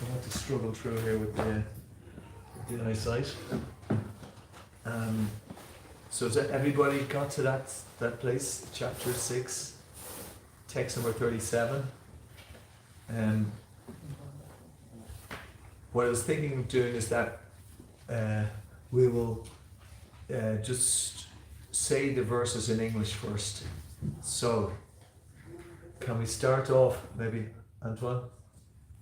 I want to struggle through here with the eyesight. So has everybody got to that place, chapter 6, text number 37? What I was thinking of doing is that we will just say the verses in English first. So, can we start off, maybe, Antoine?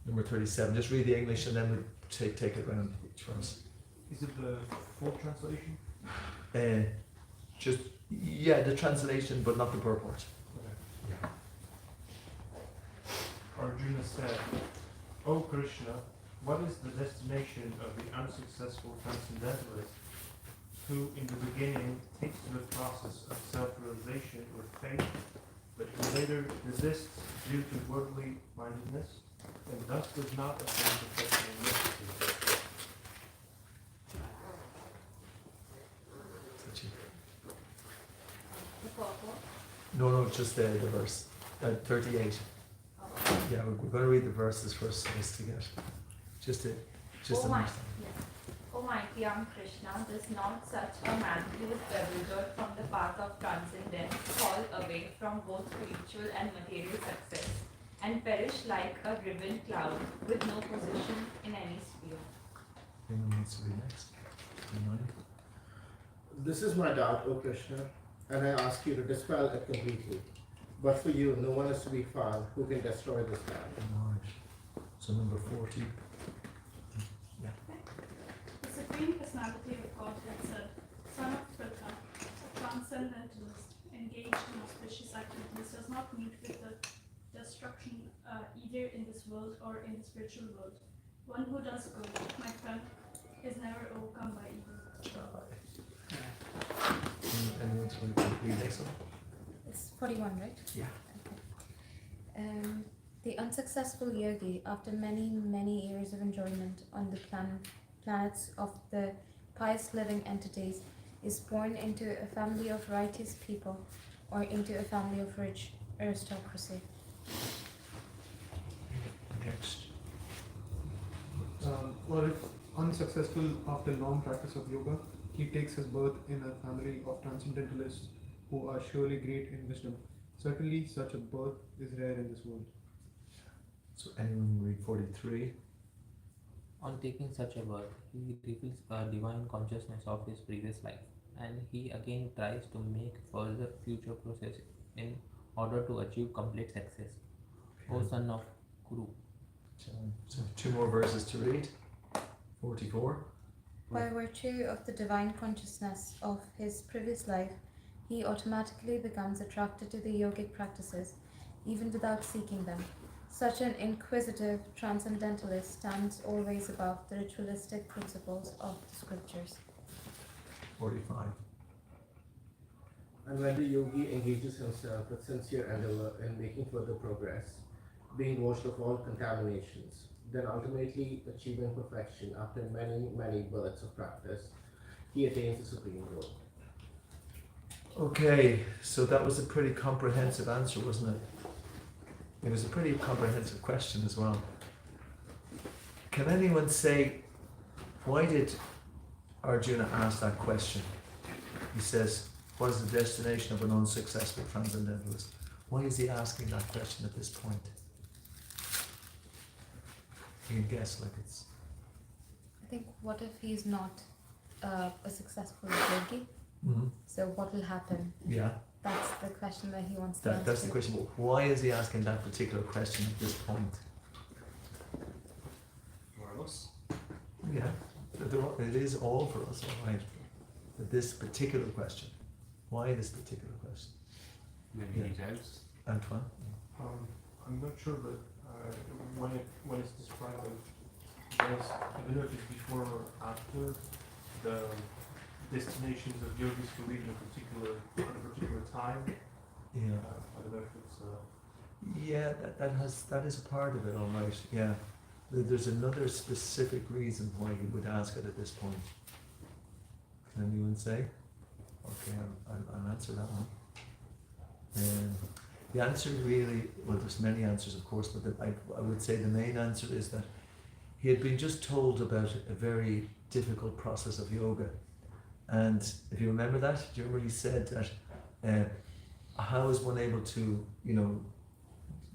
Number 37. Just read the English and then we'll take it around each verse. Is it the full translation? The translation, but not the purport. Okay. Yeah. Arjuna said, "O Krishna, what is the destination of the unsuccessful transcendentalist who in the beginning takes to the process of self-realization with faith, but who later resists due to worldly mindedness, and thus does not attain perfection in mysticism?" No, just the verse. 38. Yeah, we're going to read the verses first just to get, just to understand. O mighty young Krishna, does not such a man who is bewildered from the path of transcendence fall away from both spiritual and material success, and perish like a riven cloud with no position in any sphere? Anyone wants to read next? This is my doubt, O Krishna, and I ask you to dispel it completely. But for you, no one is to be found who can destroy this man. Right. So number 40. Yeah. The Supreme Personality of Godhead said, "Son of Kirtan, a transcendentalist engaged in auspicious activities does not meet with the destruction either in this world or in the spiritual world. One who does good, my friend, is never overcome by evil." Anyone want to read next one? It's 41, right? Yeah. Okay. The unsuccessful yogi, after many years of enjoyment on the planets of the pious living entities, is born into a family of righteous people or into a family of rich aristocracy. Next. Well, if unsuccessful after long practice of yoga, he takes his birth in a family of transcendentalists who are surely great in wisdom. Certainly, such a birth is rare in this world. So anyone read 43? On taking such a birth, he reveals a divine consciousness of his previous life, and he again tries to make further future process in order to achieve complete success. O son of Kuru. So 2 more verses to read. 44. By virtue of the divine consciousness of his previous life, he automatically becomes attracted to the yogic practices, even without seeking them. Such an inquisitive transcendentalist stands always above the ritualistic principles of the scriptures. 45. And when the yogi engages himself with sincere endeavor in making further progress, being washed of all contaminations, then ultimately achieving perfection after many births of practice, he attains the supreme goal. Okay, so that was a pretty comprehensive answer, wasn't it? It was a pretty comprehensive question as well. Can anyone say, why did Arjuna ask that question? He says, what is the destination of an unsuccessful transcendentalist? Why is he asking that question at this point? You can guess, like it's... I think, what if he's not a successful yogi? Mm-hmm. So what will happen? Yeah. That's the question that he wants to answer. That's the question. Why is he asking that particular question at this point? For us? Yeah, it is all for us, all right. But this particular question, why this particular question? Maybe he doubts. Antoine? I'm not sure, but when it's described, I don't know if it's before or after the destinations of yogis who live in at a particular time. Yeah. I don't know if it's. Yeah, that is a part of it, all right. Yeah, there's another specific reason why he would ask it at this point. Can anyone say? Okay, I'll answer that one. The answer really, well, there's many answers, of course, but I would say the main answer is that he had been just told about a very difficult process of yoga. And if you remember that, do you remember he said that how is one able to,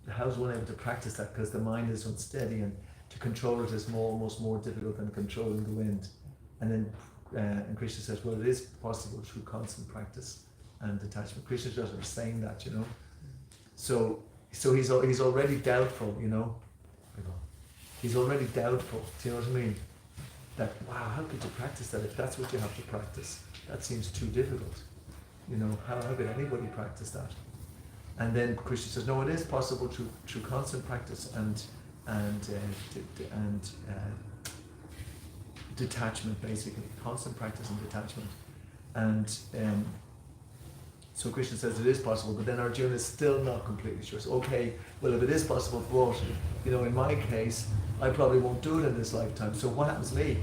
how is one able to practice that? Because the mind is unsteady and to control it is almost more difficult than controlling the wind. And then and Krishna says, well, it is possible through constant practice and detachment. Krishna just was saying that, So he's already doubtful, He's already doubtful. Do you know what I mean? That, wow, how could you practice that if that's what you have to practice? That seems too difficult. How could anybody practice that? And then Krishna says, no, it is possible through constant practice and detachment, basically. Constant practice and detachment. And so Krishna says it is possible, but then Arjuna is still not completely sure. So, okay, well, if it is possible, but, in my case, I probably won't do it in this lifetime. So what happens to me?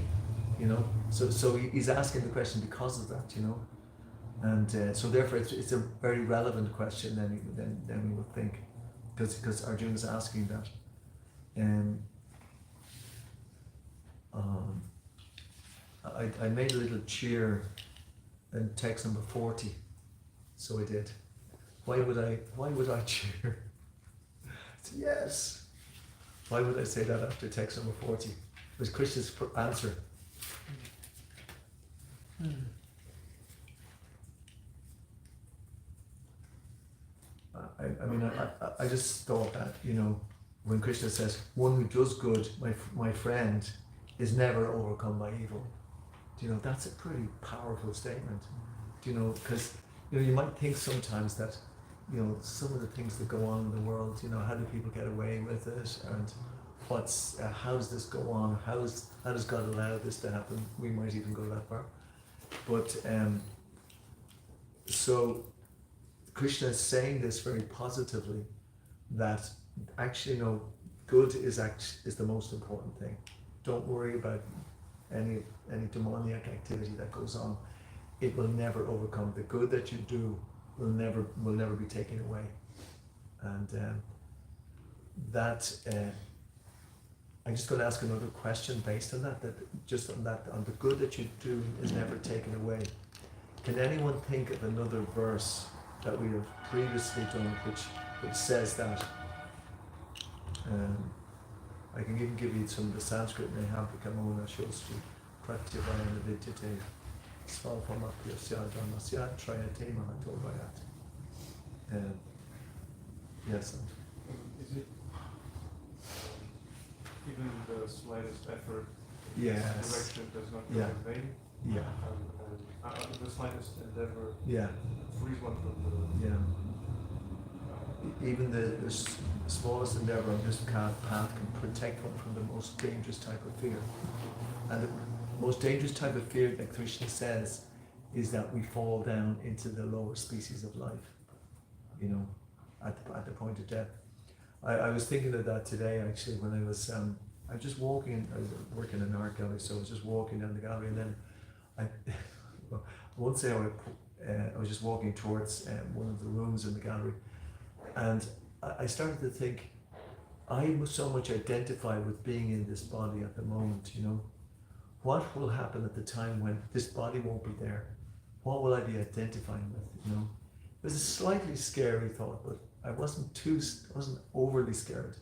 So he's asking the question because of that, And so therefore it's a very relevant question then we would think, because Arjuna is asking that. I made a little cheer in text number 40, so I did. Why would I cheer? Yes. Why would I say that after text number 40? It was Krishna's answer. I just thought that, when Krishna says, one who does good, my friend, is never overcome by evil. That's a pretty powerful statement. Because, you might think sometimes that, some of the things that go on in the world, how do people get away with it, and how does this go on? How does God allow this to happen? We might even go that far. But, so Krishna is saying this very positively, that actually, good is the most important thing. Don't worry about any demoniac activity that goes on. It will never overcome. The good that you do will never be taken away. And I'm just going to ask another question based on that. On the good that you do is never taken away. Can anyone think of another verse that we have previously done which says that? I can even give you some of the Sanskrit Nehampikamona Shostu Pratyavayana Vidyate Svalpamapyasya Dharmasya Trayate Mahatobayat. Yes. Is it even the slightest effort? Yes. Direction does not go in vain. Yeah. The slightest endeavor. Yeah. Frees one from the. Yeah. Even the smallest endeavor on this path can protect one from the most dangerous type of fear. And the most dangerous type of fear that Krishna says is that we fall down into the lower species of life, at the point of death. I was thinking of that today, actually, when I was just walking. I was working in an art gallery, so I was just walking down the gallery, and then I won't say I was just walking towards one of the rooms in the gallery, and I started to think, I so much identify with being in this body at the moment, What will happen at the time when this body won't be there? What will I be identifying with, It was a slightly scary thought, but I wasn't overly scared.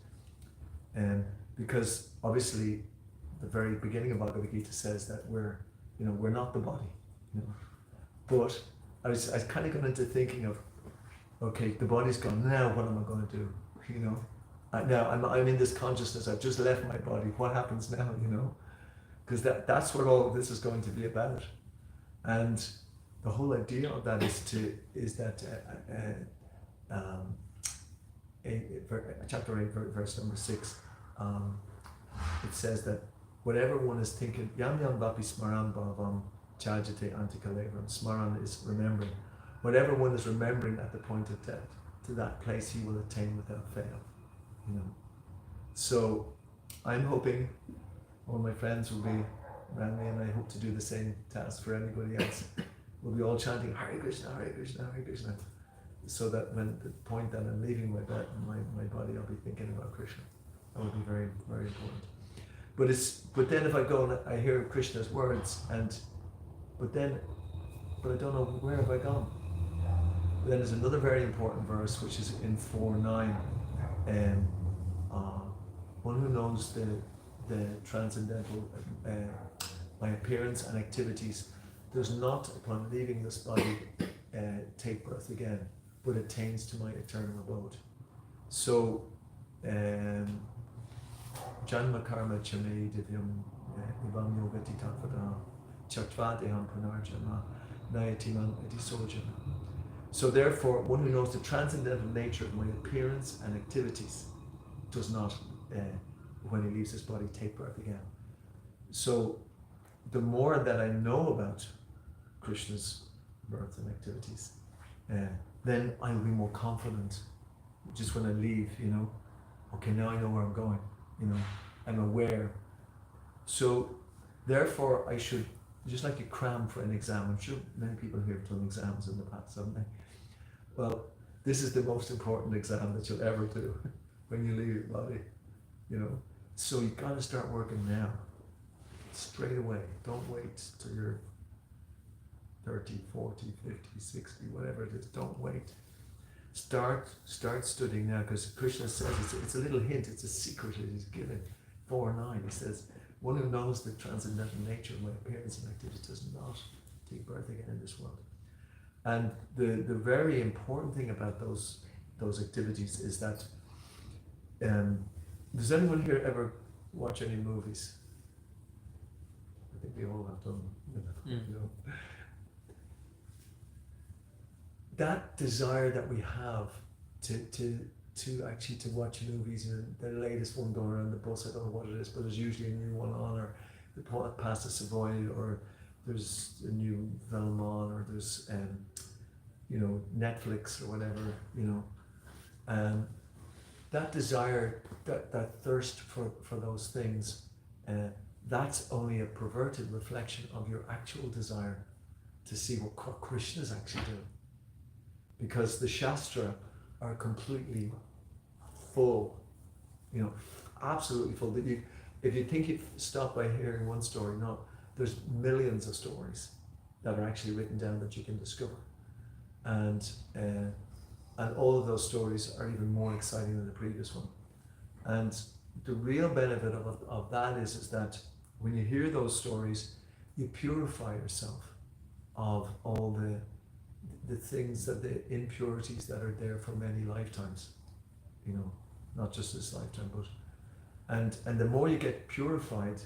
Because obviously the very beginning of Bhagavad Gita says that we're not the body, But I was kind of going into thinking of, okay, the body's gone, now what am I going to do, Now I'm in this consciousness, I've just left my body, what happens now, Because that's what all of this is going to be about. And the whole idea of that is that chapter 8, verse number 6, it says that whatever one is thinking, yam yam vapi smaran bhavam chajate antikalevam. Smaran is remembering. Whatever one is remembering at the point of death, to that place he will attain without fail. So I'm hoping all my friends will be around me, and I hope to do the same task for anybody else. We'll be all chanting Hare Krishna, Hare Krishna, Hare Krishna, so that when the point that I'm leaving my body, I'll be thinking about Krishna. That would be very, very important. but then if I go and I hear Krishna's words but I don't know where have I gone. Then there's another very important verse which is in 4:9. One who knows the transcendental, my appearance and activities, does not, upon leaving this body, take birth again, but attains to my eternal abode. So, Janma karma chame divyam ivam yogati tatvada chatvadeham punarjama nayatimam edisojana. So therefore, one who knows the transcendental nature of my appearance and activities does not, when he leaves his body, take birth again. So the more that I know about Krishna's birth and activities, then I will be more confident just when I leave, okay, now I know where I'm going, I'm aware. So therefore I should, just like you cram for an exam, I'm sure many people here have done exams in the past, haven't they? Well, this is the most important exam that you'll ever do when you leave your body, So you've got to start working now, straight away. Don't wait till you're 30, 40, 50, 60, whatever it is. Don't wait. Start studying now, because Krishna says it's a little hint, it's a secret that he's given. 4:9, he says, one who knows the transcendental nature of my appearance and activity does not take birth again in this world. And the very important thing about those activities is that, does anyone here ever watch any movies? I think we all have done, That desire that we have to actually to watch movies, the latest one going around the bus, I don't know what it is, but there's usually a new one on, or the past the Savoy, or there's a new film on, or there's Netflix or whatever, that desire, that thirst for those things, that's only a perverted reflection of your actual desire to see what Krishna is actually doing. Because the Shastra are completely full, absolutely full. If you think you've stopped by hearing one story, no, there's millions of stories that are actually written down that you can discover. And all of those stories are even more exciting than the previous one. And the real benefit of that is that when you hear those stories, you purify yourself of all the things, that the impurities that are there for many lifetimes, not just this lifetime, but and the more you get purified,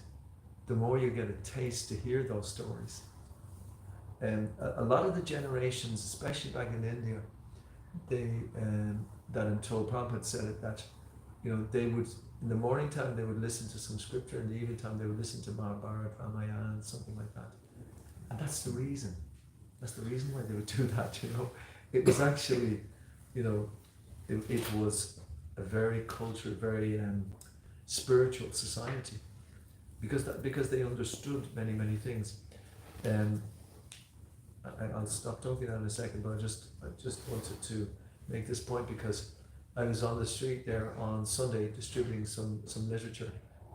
the more you get a taste to hear those stories. And a lot of the generations, especially back in India, they that I'm told Prabhupada said it, that they would, in the morning time they would listen to some scripture, in the evening time they would listen to Mahabharata, Ramayana, something like that. And that's the reason why they would do that. It was actually, it was a very cultured, very spiritual society, because they understood many things. I'll stop talking now in a second, but I just wanted to make this point, because I was on the street there on Sunday distributing some literature,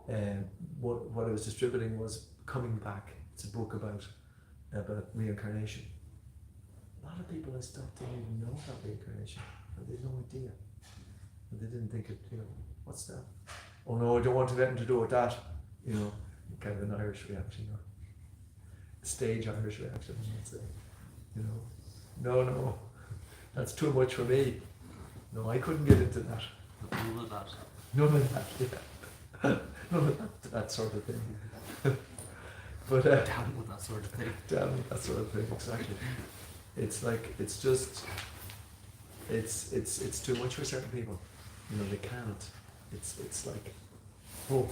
and what I was distributing was Coming Back. It's a book about reincarnation. A lot of people I stopped didn't even know about reincarnation, and they had no idea. And they didn't think it, what's that? Oh no, I don't want to get anything to do with that. Kind of an Irish reaction, or stage Irish reaction, I'd say. No, that's too much for me. No, I couldn't get into that. None of that. None of that, yeah. None of that sort of thing. But Down with that sort of thing. Down with that sort of thing, exactly. It's like, it's too much for certain people. They can't. It's like, oh.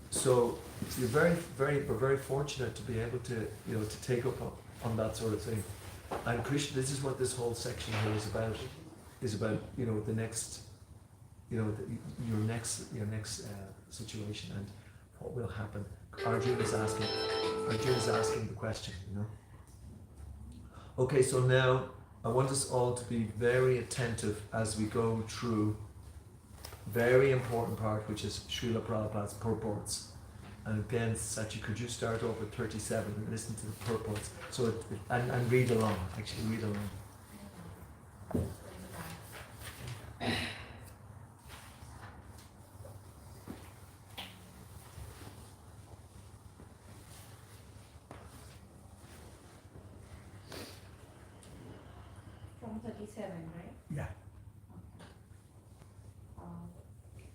So we're very fortunate to be able to, to take up on that sort of thing. And Krishna, this is what this whole section here is about. The next, your next situation and what will happen. Arjuna is asking the question. Okay, so now I want us all to be very attentive as we go through very important part, which is Srila Prabhupada's purports. And again, Sachi, could you start over 37 and listen to the purports? So and read along. Actually, read along. From 37, right? Yeah.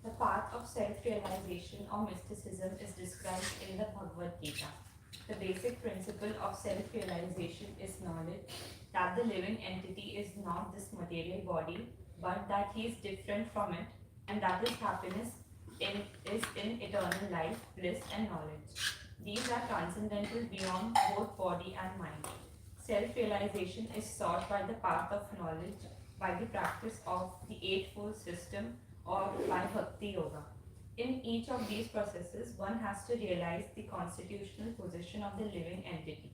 The path of self-realization or mysticism is described in the Bhagavad Gita. The basic principle of self-realization is knowledge that the living entity is not this material body, but that he is different from it, and that his happiness is in eternal life, bliss, and knowledge. These are transcendental beyond both body and mind. Self-realization is sought by the path of knowledge, by the practice of the Eightfold System, or by Bhakti Yoga. In each of these processes, one has to realize the constitutional position of the living entity,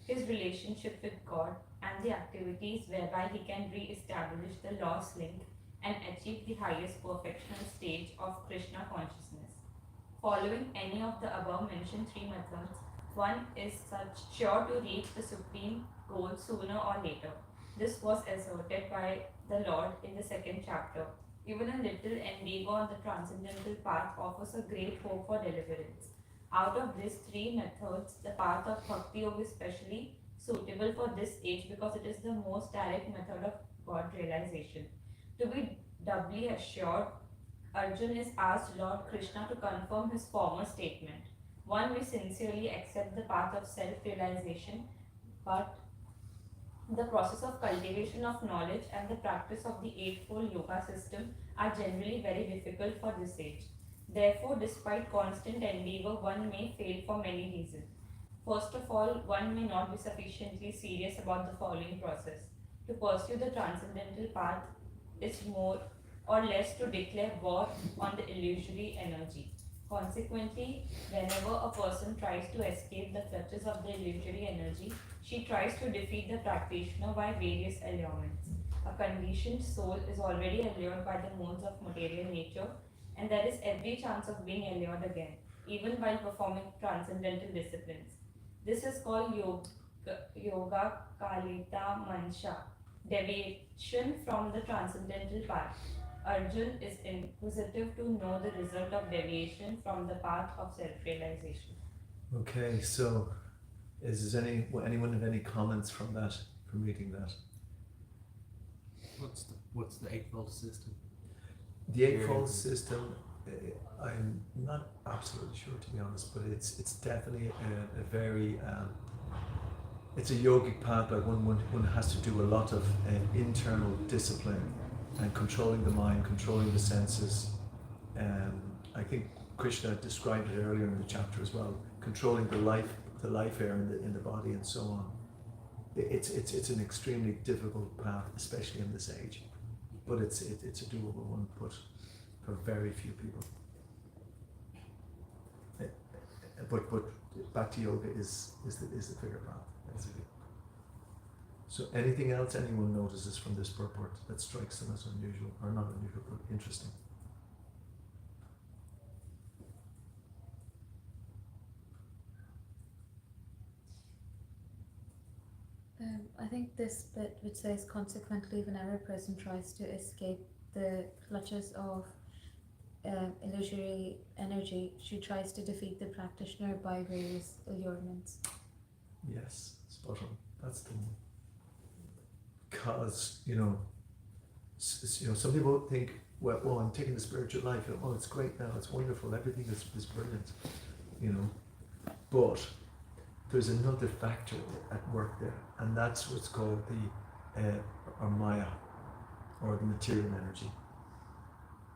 his relationship with God, and the activities whereby he can re-establish the lost link and achieve the highest perfectional stage of Krishna consciousness. Following any of the above mentioned three methods, one is sure to reach the supreme goal sooner or later. This was asserted by the Lord in the second chapter. Even a little endeavor on the transcendental path offers a great hope for deliverance. Out of these three methods, the path of Bhakti Yoga is especially suitable for this age because it is the most direct method of God realization. To be doubly assured, Arjun is asked Lord Krishna to confirm his former statement. One may sincerely accept the path of self-realization, but the process of cultivation of knowledge and the practice of the Eightfold Yoga system are generally very difficult for this age. Therefore, despite constant endeavor, one may fail for many reasons. First of all, one may not be sufficiently serious about the following process. To pursue the transcendental path is more or less to declare war on the illusory energy. Consequently, whenever a person tries to escape the clutches of the illusory energy, she tries to defeat the practitioner by various allurements. A conditioned soul is already allured by the modes of material nature, and there is every chance of being allured again, even while performing transcendental disciplines. This is called yoga kalita mansha, deviation from the transcendental path. Arjun is inquisitive to know the result of deviation from the path of self-realization. Okay, so is there anyone have any comments from that, from reading that? What's the eightfold system? The Eightfold System, I'm not absolutely sure to be honest, but it's definitely a very it's a yogic path. Like one has to do a lot of internal discipline and controlling the mind, controlling the senses. I think Krishna described it earlier in the chapter as well. Controlling the life air in the body and so on. It's an extremely difficult path, especially in this age, but it's a doable one, but for very few people. But Bhakti Yoga is the bigger path, basically. So anything else anyone notices from this purport that strikes them as unusual, or not unusual, but interesting? I think this bit which says, consequently, whenever a person tries to escape the clutches of illusory energy, she tries to defeat the practitioner by various allurements. Yes, spot on. That's the one. Because some people think, well, oh, I'm taking the spiritual life. Oh, it's great now. It's wonderful. Everything is brilliant. But there's another factor at work there, and that's what's called the or Maya, or the material energy.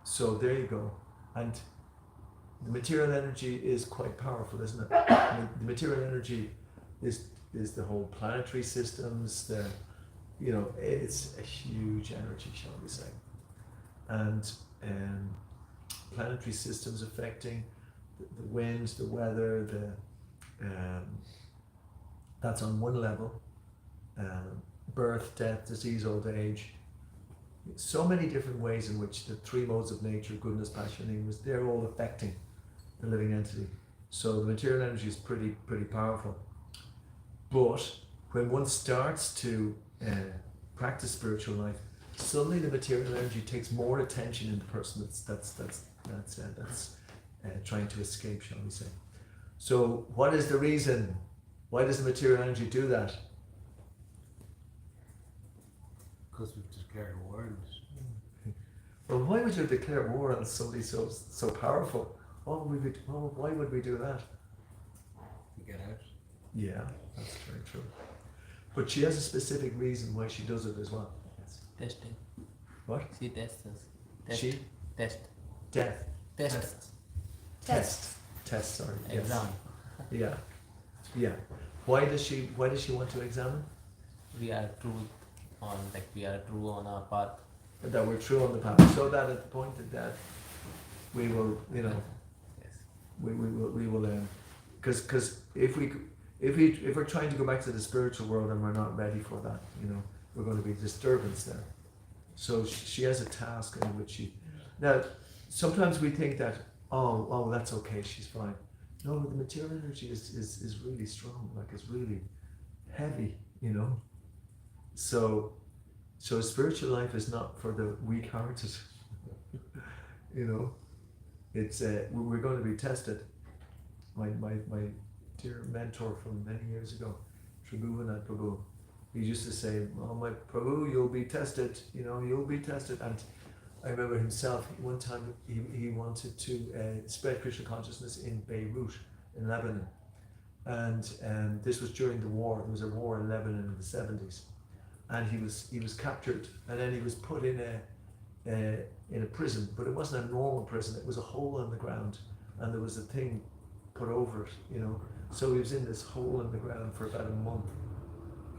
So there you go. And the material energy is quite powerful, isn't it? The material energy is the whole planetary systems. It's a huge energy, shall we say? And planetary systems affecting the winds, the weather, that's on one level. Birth, death, disease, old age. So many different ways in which the three modes of nature, goodness, passion, and evil, they're all affecting the living entity. So the material energy is pretty powerful. But when one starts to practice spiritual life, suddenly the material energy takes more attention in the person that's trying to escape, shall we say? So what is the reason? Why does the material energy do that? Because we've declared war on it. Well, why would you declare war on somebody so powerful? Why would we do that? To get out. Yeah, that's very true. But she has a specific reason why she does it as well. Yes. Testing. What? She tests us. Test. She? Test. Death. Test. Test, sorry. Yes. Exam. Yeah. Yeah. Why does she want to examine? We are true on our path. That we're true on the path. So that at the point of death we will, Yes. we will because if we're trying to go back to the spiritual world and we're not ready for that, we're going to be a disturbance there. So she has a task in which now sometimes we think that oh that's okay, she's fine. No, the material energy is really strong, like it's really heavy, So spiritual life is not for the weak-hearted. It's we're going to be tested. My dear mentor from many years ago, Tribhuvanad Prabhu, he used to say, "Oh my Prabhu, you'll be tested. You'll be tested." And I remember himself one time he wanted to spread Krishna consciousness in Beirut, in Lebanon, and this was during the war. There was a war in Lebanon in the 70s. And he was captured, and then he was put in a prison, but it wasn't a normal prison. It was a hole in the ground, and there was a thing put over it, So he was in this hole in the ground for about a month,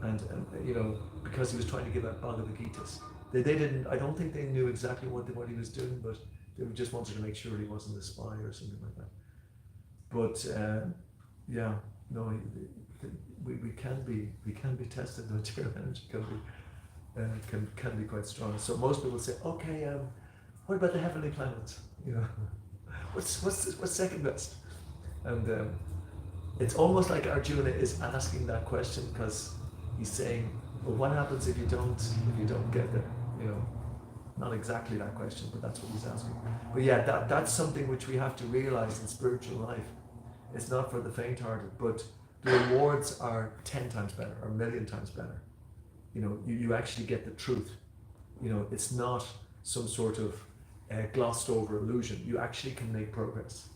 and because he was trying to give out Bhagavad Gitas. They didn't. I don't think they knew exactly what he was doing, but they just wanted to make sure he wasn't a spy or something like that. But yeah, no. We can be tested. The material energy can be quite strong. So most people say, okay, what about the heavenly planets? What's second best? And it's almost like Arjuna is asking that question because he's saying, well, what happens if you don't get there? Not exactly that question, but that's what he's asking. But yeah, that's something which we have to realize in spiritual life. It's not for the faint-hearted, but the rewards are 10 times better, or a million times better. You actually get the truth. It's not some sort of glossed over illusion. You actually can make progress,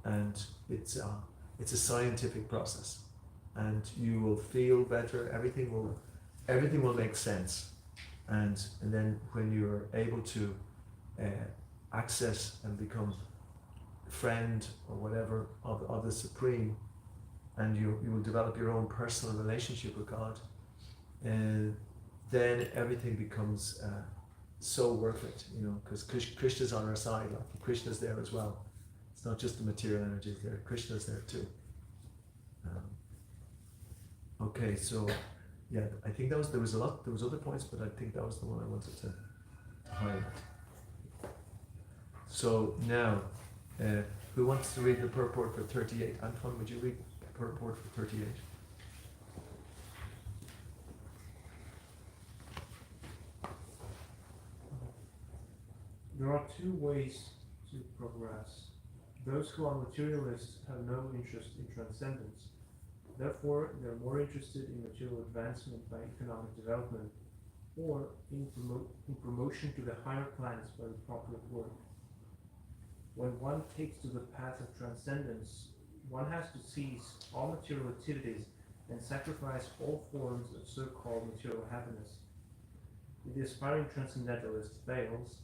and it's a scientific process, and you will feel better. Everything will make sense, and then when you're able to access and become friend or whatever of the Supreme, and you will develop your own personal relationship with God, and then everything becomes so worth it, because Krishna's on our side, like Krishna's there as well. It's not just the material energy there, Krishna's there too. Okay, so yeah, I think there was other points, but I think that was the one I wanted to highlight. So now, who wants to read the purport for 38? Antoine, would you read purport for 38? There are two ways to progress. Those who are materialists have no interest in transcendence. Therefore, they are more interested in material advancement by economic development or in promotion to the higher planets by popular work. When one takes to the path of transcendence, one has to cease all material activities and sacrifice all forms of so-called material happiness. If the aspiring transcendentalist fails,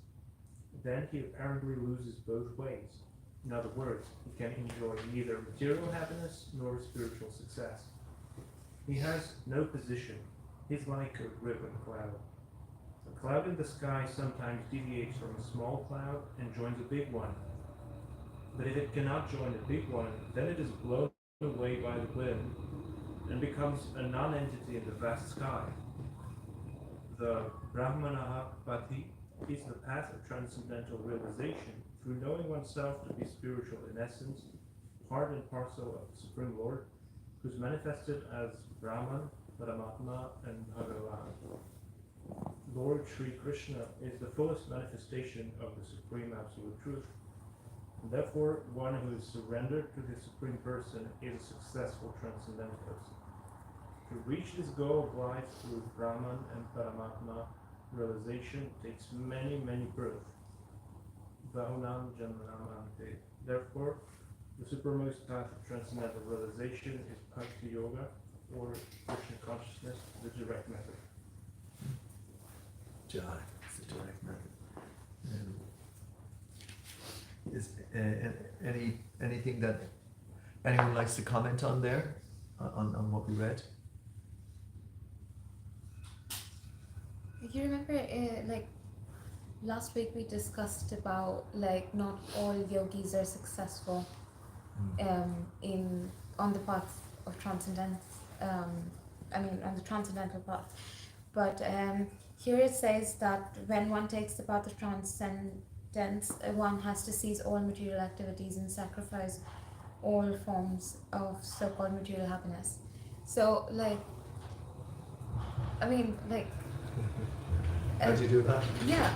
then he apparently loses both ways. In other words, he can enjoy neither material happiness nor spiritual success. He has no position. He is like a riven cloud. A cloud in the sky sometimes deviates from a small cloud and joins a big one. But if it cannot join a big one, then it is blown away by the wind and becomes a non-entity in the vast sky. The Brahmanaha Pati is the path of transcendental realization through knowing oneself to be spiritual in essence part and parcel of the Supreme Lord, who's manifested as Brahman, Paramatma, and Bhagavan. Lord Sri Krishna is the fullest manifestation of the Supreme Absolute Truth. And therefore, one who is surrendered to the Supreme Person is a successful transcendentalist. To reach this goal of life through Brahman and Paramatma realization takes many, many births. Bahunam Janmanam Ante. Therefore, the supermost path of transcendental realization is Bhakti Yoga, or Krishna consciousness, the direct method. Jai, it's the direct method. Is anything that anyone likes to comment on there, on what we read? You remember, like last week we discussed about like not all yogis are successful on the path of transcendence. On the transcendental path. But here it says that when one takes the path of transcendence, one has to cease all material activities and sacrifice all forms of so-called material happiness. So, How do you do that? Yeah,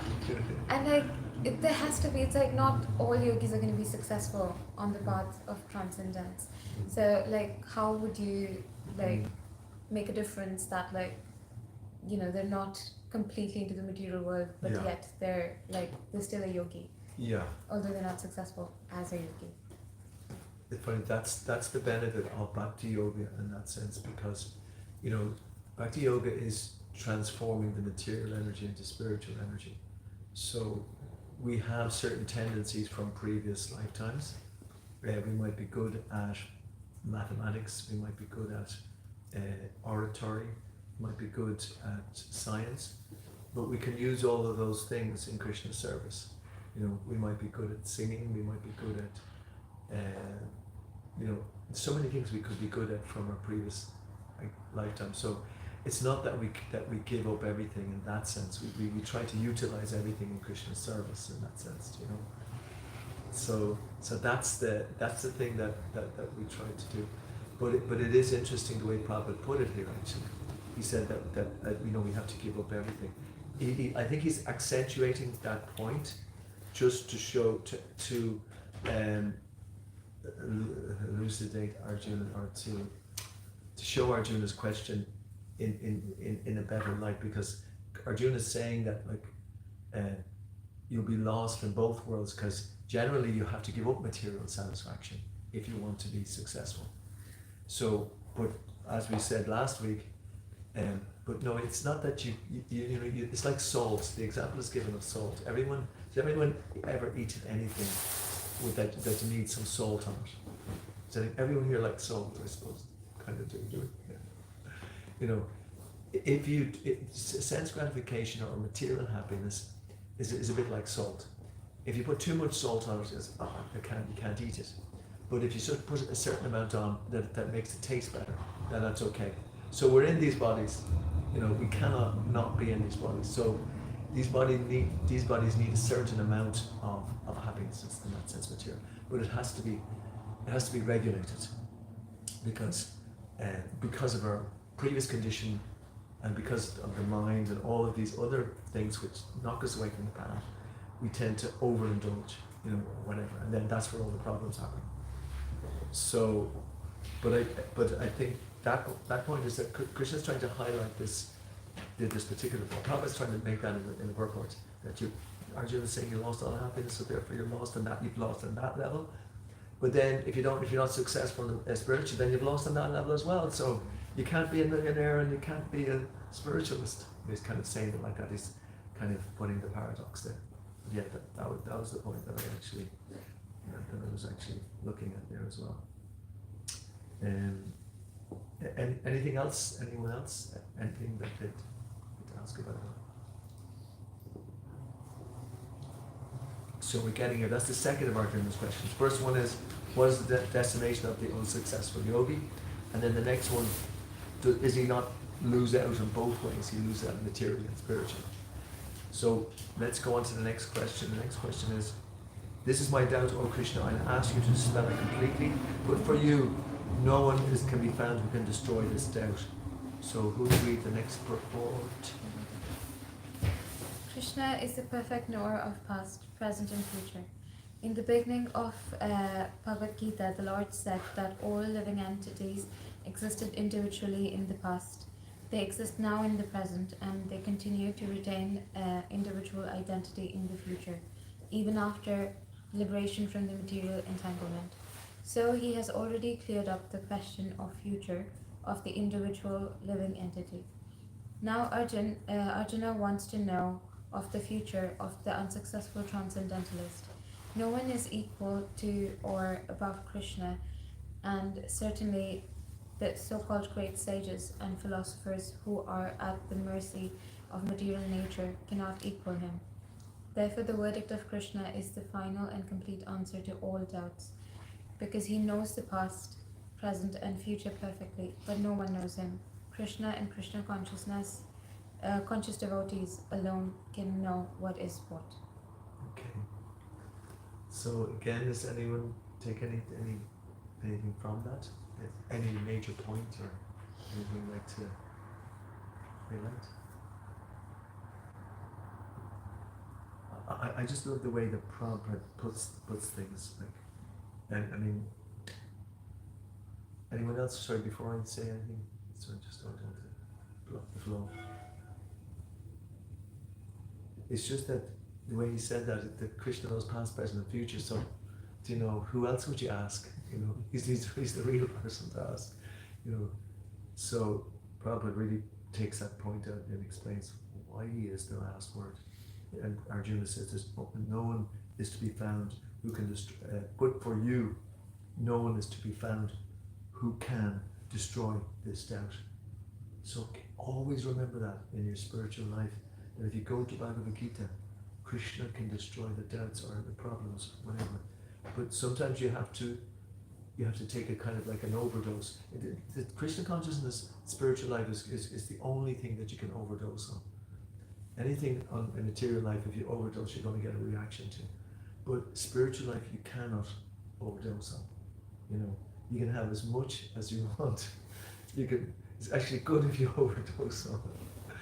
and there has to be. It's like not all yogis are going to be successful on the path of transcendence. So, how would you make a difference that they're not completely into the material world, but Yeah. yet they're still a yogi, Yeah. although they're not successful as a yogi. It's funny, that's the benefit of Bhakti Yoga in that sense, because Bhakti Yoga is transforming the material energy into spiritual energy. So we have certain tendencies from previous lifetimes. We might be good at mathematics, we might be good at oratory, might be good at science, but we can use all of those things in Krishna's service. We might be good at singing, we might be good at so many things we could be good at from our previous lifetime. So it's not that we give up everything in that sense. We try to utilize everything in Krishna's service in that sense, So that's the thing that we try to do. But it is interesting the way Prabhupada put it here. Actually, he said that we have to give up everything. I think he's accentuating that point just to show to elucidate Arjuna, or to show Arjuna's question in a better light, because Arjuna is saying that you'll be lost in both worlds, because generally you have to give up material satisfaction if you want to be successful. So, but as we said last week, but no, it's not that you it's like salt. The example is given of salt. Has everyone ever eaten anything that needs some salt on it? So everyone here likes salt, I suppose. Kind of do it. Yeah. Sense gratification or material happiness is a bit like salt. If you put too much salt on it, you can't eat it. But if you sort of put a certain amount on that makes it taste better, then that's okay. So we're in these bodies. We cannot not be in these bodies. So these bodies need a certain amount of happiness in that sense, material. But it has to be regulated, because of our previous condition, and because of the mind and all of these other things which knock us away from the path, we tend to overindulge, whatever, and then that's where all the problems happen. So, but I think that point is that Krishna is trying to highlight this particular point. Prabhupada is trying to make that in the purport, that Arjuna is saying you lost all happiness, so therefore you're lost in that, you've lost on that level. But then if you're not successful spiritually, then you've lost on that level as well. So you can't be a millionaire and you can't be a spiritualist. He's kind of saying it like that. He's kind of putting the paradox there. Yeah, that was the point that I was actually looking at there as well. Anything else? Anyone else? Anything that they'd ask about that? So we're getting here. That's the second of Arjuna's questions. First one is, what is the destination of the unsuccessful yogi? And then the next one, is he not lose out in both ways? He loses out materially and spiritually. So let's go on to the next question. The next question is, This is my doubt, O Krishna. I'll ask you to dispel it completely. But for you, no one can be found who can destroy this doubt. So who will read the next purport? Krishna is the perfect knower of past, present, and future. In the beginning of Bhagavad Gita, the Lord said that all living entities existed individually in the past. They exist now in the present, and they continue to retain individual identity in the future, even after liberation from the material entanglement. So he has already cleared up the question of future of the individual living entity. Now Arjuna wants to know of the future of the unsuccessful transcendentalist. No one is equal to or above Krishna, and certainly the so-called great sages and philosophers who are at the mercy of material nature cannot equal him. Therefore, the verdict of Krishna is the final and complete answer to all doubts, because he knows the past, present, and future perfectly, but no one knows him. Krishna and Krishna consciousness, conscious devotees alone can know what is what. Okay. So again, does anyone take anything from that? Any major point or anything you'd like to highlight? I just love the way that Prabhupada puts things, like, and I mean, anyone else? Sorry, before I say anything, so I just don't want to block the flow. It's just that the way he said that Krishna knows past, present, and future. So, you know, who else would you ask? You know, he's the real person to ask. You know, so Prabhupada really takes that point out and explains why he is the last word. And Arjuna says this: no one is to be found who can destroy. But for you, no one is to be found who can destroy this doubt. So always remember that in your spiritual life. And if you go to Bhagavad Gita, Krishna can destroy the doubts or the problems, whatever. But sometimes you have to take a kind of like an overdose. The Krishna consciousness, spiritual life is the only thing that you can overdose on. Anything on a material life, if you overdose, you're going to get a reaction to. But spiritual life, you cannot overdose on. You know, you can have as much as you want. It's actually good if you overdose on it.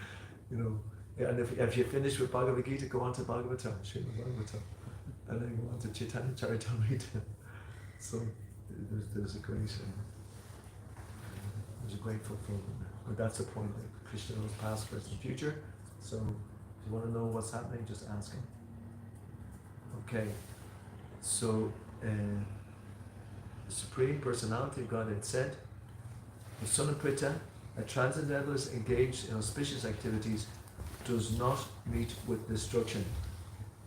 You know, and if you finish with Bhagavad Gita, go on to Bhagavatam, Srimad Bhagavatam, and then go on to Chaitanya Charitamrita. So there's a great fulfillment there. But that's the point, that Krishna knows past, present, and future. So if you want to know what's happening, just ask him. Okay. So the Supreme Personality of Godhead said, the son of Pritha, a transcendentalist engaged in auspicious activities, does not meet with destruction,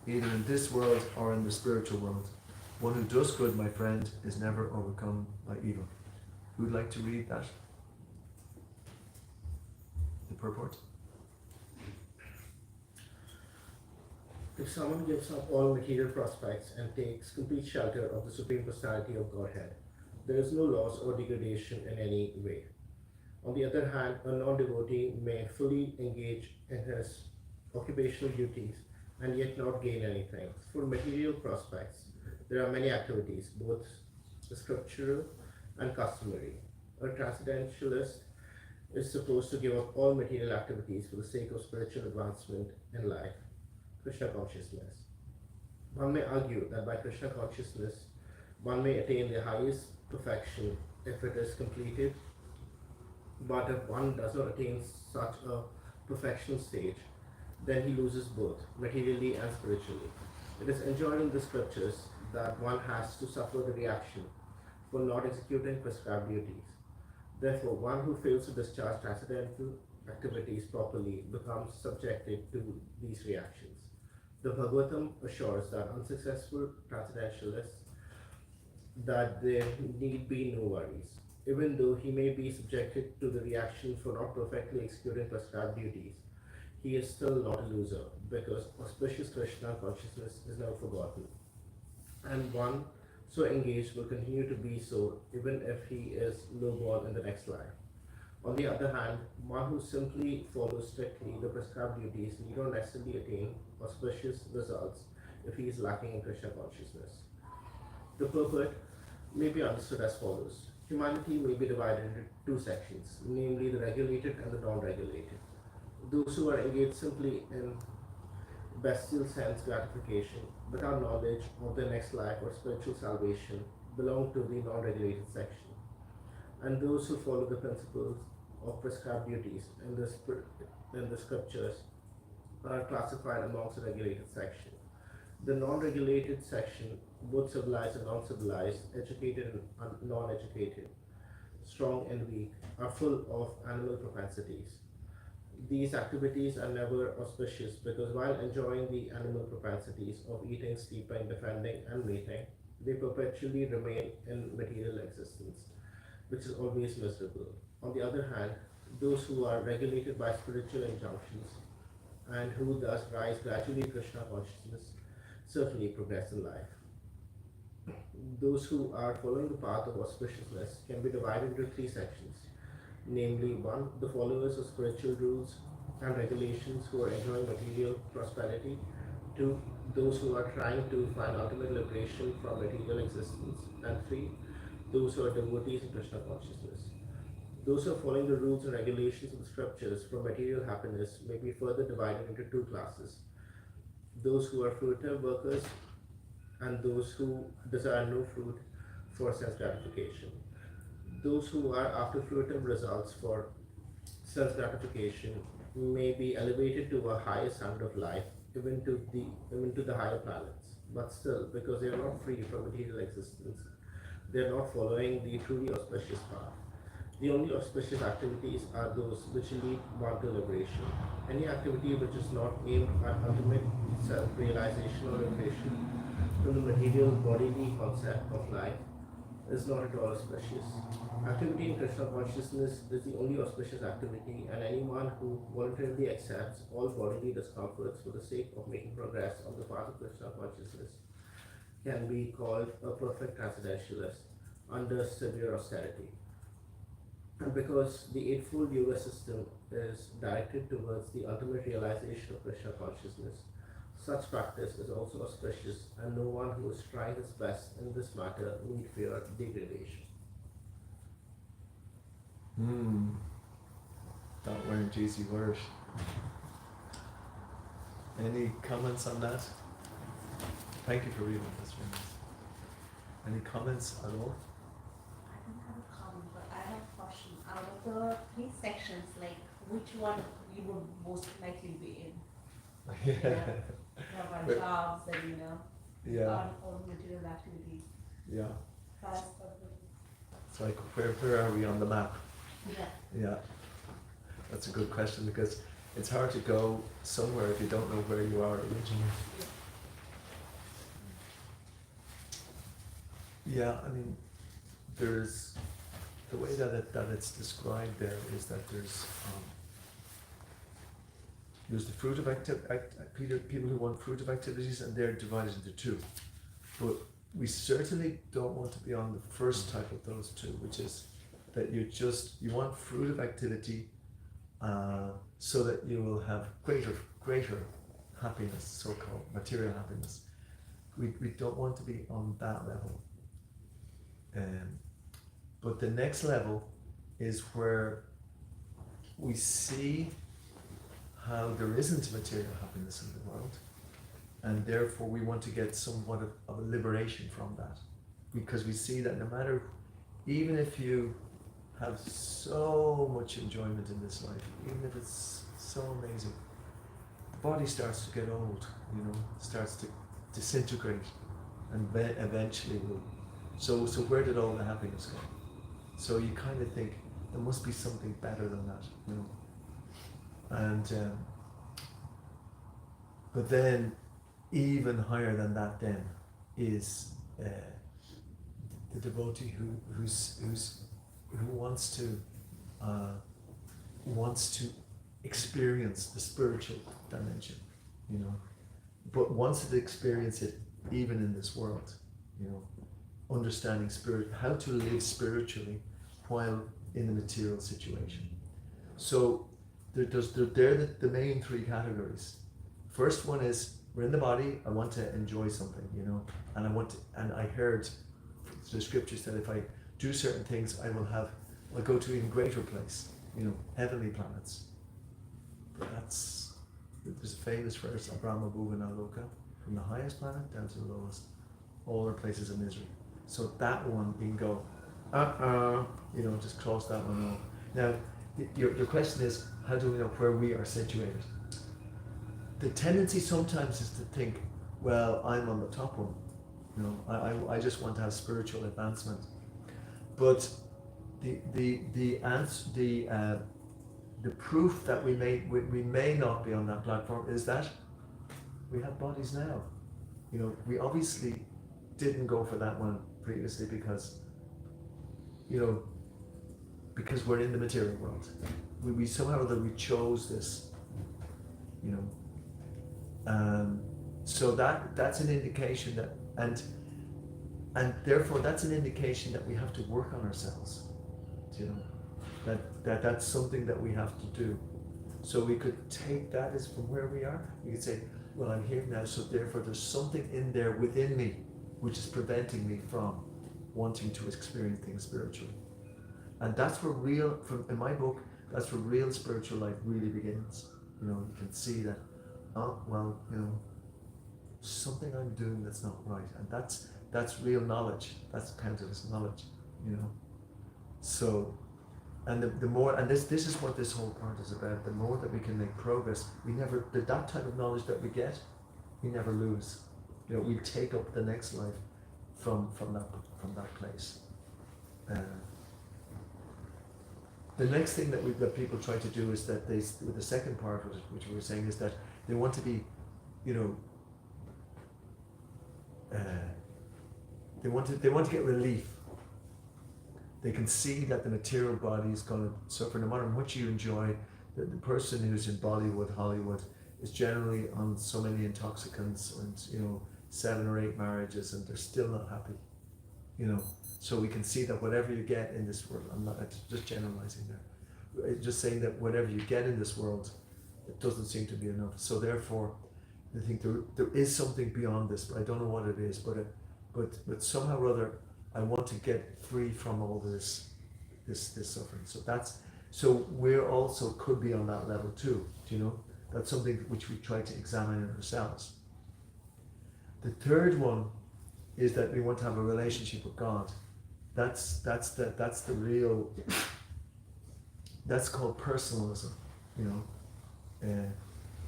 either in this world or in the spiritual world. One who does good, my friend, is never overcome by evil. Who would like to read that? The purport? If someone gives up all material prospects and takes complete shelter of the Supreme Personality of Godhead, there is no loss or degradation in any way. On the other hand, a non-devotee may fully engage in his occupational duties and yet not gain anything. For material prospects, there are many activities, both scriptural and customary. A transcendentalist is supposed to give up all material activities for the sake of spiritual advancement in life, Krishna consciousness. One may argue that by Krishna consciousness, one may attain the highest perfection if it is completed, but if one does not attain such a perfectional stage, then he loses both, materially and spiritually. It is enjoined in the scriptures that one has to suffer the reaction for not executing prescribed duties. Therefore, one who fails to discharge transcendental activities properly becomes subjected to these reactions. The Bhagavatam assures that unsuccessful transcendentalists that there need be no worries. Even though he may be subjected to the reaction for not perfectly executing prescribed duties, he is still not a loser, because auspicious Krishna consciousness is never forgotten. And one so engaged will continue to be so even if he is lowborn in the next life. On the other hand, one who simply follows strictly the prescribed duties need not necessarily attain auspicious results if he is lacking in Krishna consciousness. The purport may be understood as follows. Humanity may be divided into two sections, namely the regulated and the non-regulated. Those who are engaged simply in bestial sense gratification without knowledge of their next life or spiritual salvation belong to the non-regulated section. And those who follow the principles of prescribed duties in the scriptures are classified amongst the regulated section. The non-regulated section, both civilized and non-civilized, educated and non-educated, strong and weak, are full of animal propensities. These activities are never auspicious because while enjoying the animal propensities of eating, sleeping, defending, and mating, they perpetually remain in material existence, which is always miserable. On the other hand, those who are regulated by spiritual injunctions and who thus rise gradually to Krishna consciousness certainly progress in life. Those who are following the path of auspiciousness can be divided into three sections, namely 1. The followers of spiritual rules and regulations who are enjoying material prosperity, 2. Those who are trying to find ultimate liberation from material existence, and 3. Those who are devotees in Krishna consciousness. Those who are following the rules and regulations of the scriptures for material happiness may be further divided into two classes. Those who are fruitive workers and those who desire no fruit for sense gratification. Those who are after fruitive results for sense gratification may be elevated to a higher standard of life, even to the higher planets. But still, because they are not free from material existence, they are not following the truly auspicious path. The only auspicious activities are those which lead one to liberation. Any activity which is not aimed at ultimate self-realization or liberation from the material bodily concept of life is not at all auspicious. Activity in Krishna consciousness is the only auspicious activity, and anyone who voluntarily accepts all bodily discomforts for the sake of making progress on the path of Krishna consciousness can be called a perfect transcendentalist under severe austerity. And because the Eightfold Yoga system is directed towards the ultimate realization of Krishna consciousness, such practice is also auspicious, and no one who is trying his best in this matter need fear degradation. That weren't easy words. Any comments on that? Thank you for reading this one. Any comments at all? I don't have a comment, but I have a question. Out of the three sections, like which one you would most likely be in? About Wait. jobs and Yeah, on all material activities. yeah. Fast It's like, where are we on the map? Yeah. Yeah, that's a good question because it's hard to go somewhere if you don't know where you are originally. Yeah, I mean, there's the way that it's described there is that there's the fruit of people who want fruitive activities, and they're divided into two. But we certainly don't want to be on the first type of those two, which is that you want fruitive activity so that you will have greater happiness, so-called material happiness. We don't want to be on that level. But the next level is where we see how there isn't material happiness in the world, and therefore we want to get somewhat of a liberation from that, because we see that no matter, even if you have so much enjoyment in this life, even if it's so amazing, the body starts to get old, starts to disintegrate, and then eventually will. So where did all the happiness go? So you kind of think there must be something better than that, And but then even higher than that then is the devotee who wants to experience the spiritual dimension, but wants to experience it even in this world, understanding how to live spiritually while in the material situation. So they're the main three categories. First one is we're in the body. I want to enjoy something, you know, and and I heard the scripture said if I do certain things, I'll go to an even greater place, you know, heavenly planets. But there's a famous verse, Abrahma Bhuvana Loka, from the highest planet down to the lowest. All are places of misery. So that one you can go, you know, just cross that one off. Now, your question is, how do we know where we are situated? The tendency sometimes is to think, well, I'm on the top one. You know, I just want to have spiritual advancement. But the answer, the proof that we may not be on that platform is that we have bodies now. You know, we obviously didn't go for that one previously because, you know, because we're in the material world. We somehow or other we chose this, you know. So that's an indication that, and therefore that's an indication that we have to work on ourselves, you know, that's something that we have to do. So we could take that as from where we are. We could say, well, I'm here now, so therefore there's something in there within me which is preventing me from wanting to experience things spiritually. And that's where in my book, that's where real spiritual life really begins. You know, you can see that, oh, well, you know, something I'm doing that's not right. And that's real knowledge. That's counted as knowledge, you know. So, and the more, and this is what this whole part is about, the more that we can make progress, that type of knowledge that we get, we never lose. You know, we take up the next life from that place. The next thing that people try to do is that with the second part, which we were saying, is that they want to be, you know, they want to get relief. They can see that the material body is going to suffer no matter how much you enjoy. The person who's in Bollywood, Hollywood, is generally on so many intoxicants and, you know, 7 or 8 marriages, and they're still not happy, you know. So we can see that whatever you get in this world, I'm not just generalizing there, just saying that whatever you get in this world, it doesn't seem to be enough. So therefore, I think there is something beyond this, but I don't know what it is. But somehow or other, I want to get free from all this suffering. So we're also could be on that level too. Do you know? That's something which we try to examine in ourselves. The third one is that we want to have a relationship with God. That's the real. That's called personalism. You know,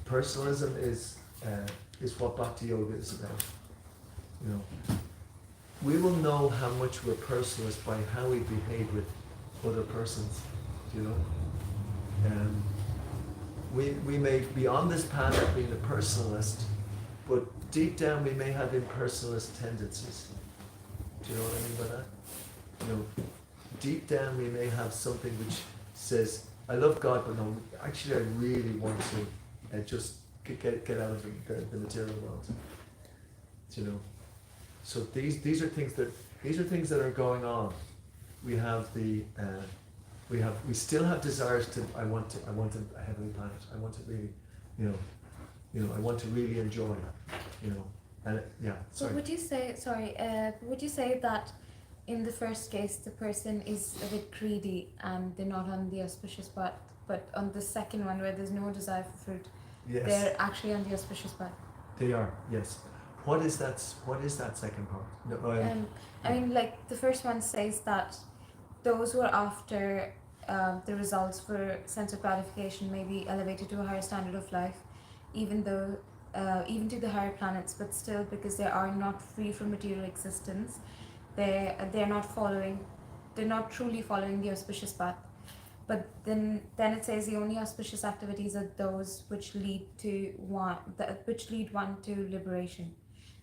personalism is what Bhakti Yoga is about. You know, we will know how much we're personalist by how we behave with other persons. You know, and we may be on this path of being a personalist, but deep down we may have impersonalist tendencies. Do you know what I mean by that? You know, deep down we may have something which says, I love God, but no, actually I really want to just get out of the material world. You know, so these are things that are going on. We have we still have desires to. I want a heavenly planet. I want to really, you know, I want to really enjoy, you know, and yeah. So Sorry. would you say that in the first case the person is a bit greedy and they're not on the auspicious path, but on the second one where there's no desire for fruit, Yes. they're actually on the auspicious path? They are, yes. What is that second part? No, I mean, like the first one says that those who are after the results for sense of gratification may be elevated to a higher standard of life, even to the higher planets, but still, because they are not free from material existence, they're not truly following the auspicious path. But then it says the only auspicious activities are those which lead one to liberation.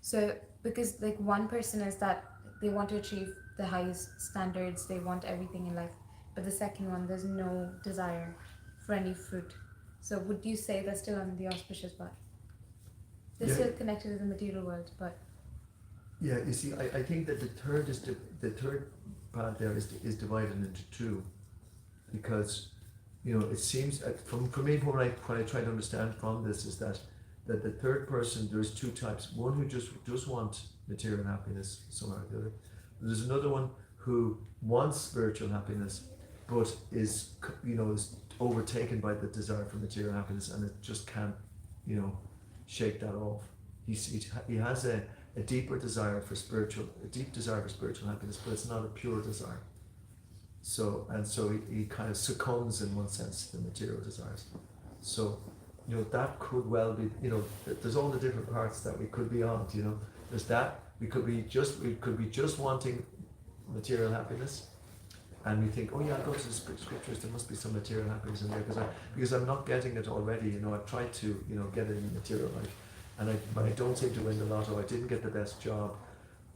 So because like one person is that they want to achieve the highest standards, they want everything in life, but the second one, there's no desire for any fruit. So would you say they're still on the auspicious path? They're still connected to the material world, but yeah. You see, I think that the third part there is divided into two, because, you know, it seems for me what I try to understand from this is that that the third person, there's two types. One who just want material happiness somehow or the other. There's another one who wants spiritual happiness, but is overtaken by the desire for material happiness, and it just can't, shake that off. He has a deep desire for spiritual happiness, but it's not a pure desire. So he kind of succumbs in one sense to the material desires. So, that could well be, there's all the different parts that we could be on, There's that, we could be just wanting material happiness, and we think, oh yeah, I'll go to the scriptures, there must be some material happiness in there, because I'm not getting it already, I've tried to, get it in material life, but I don't seem to win the lotto, I didn't get the best job,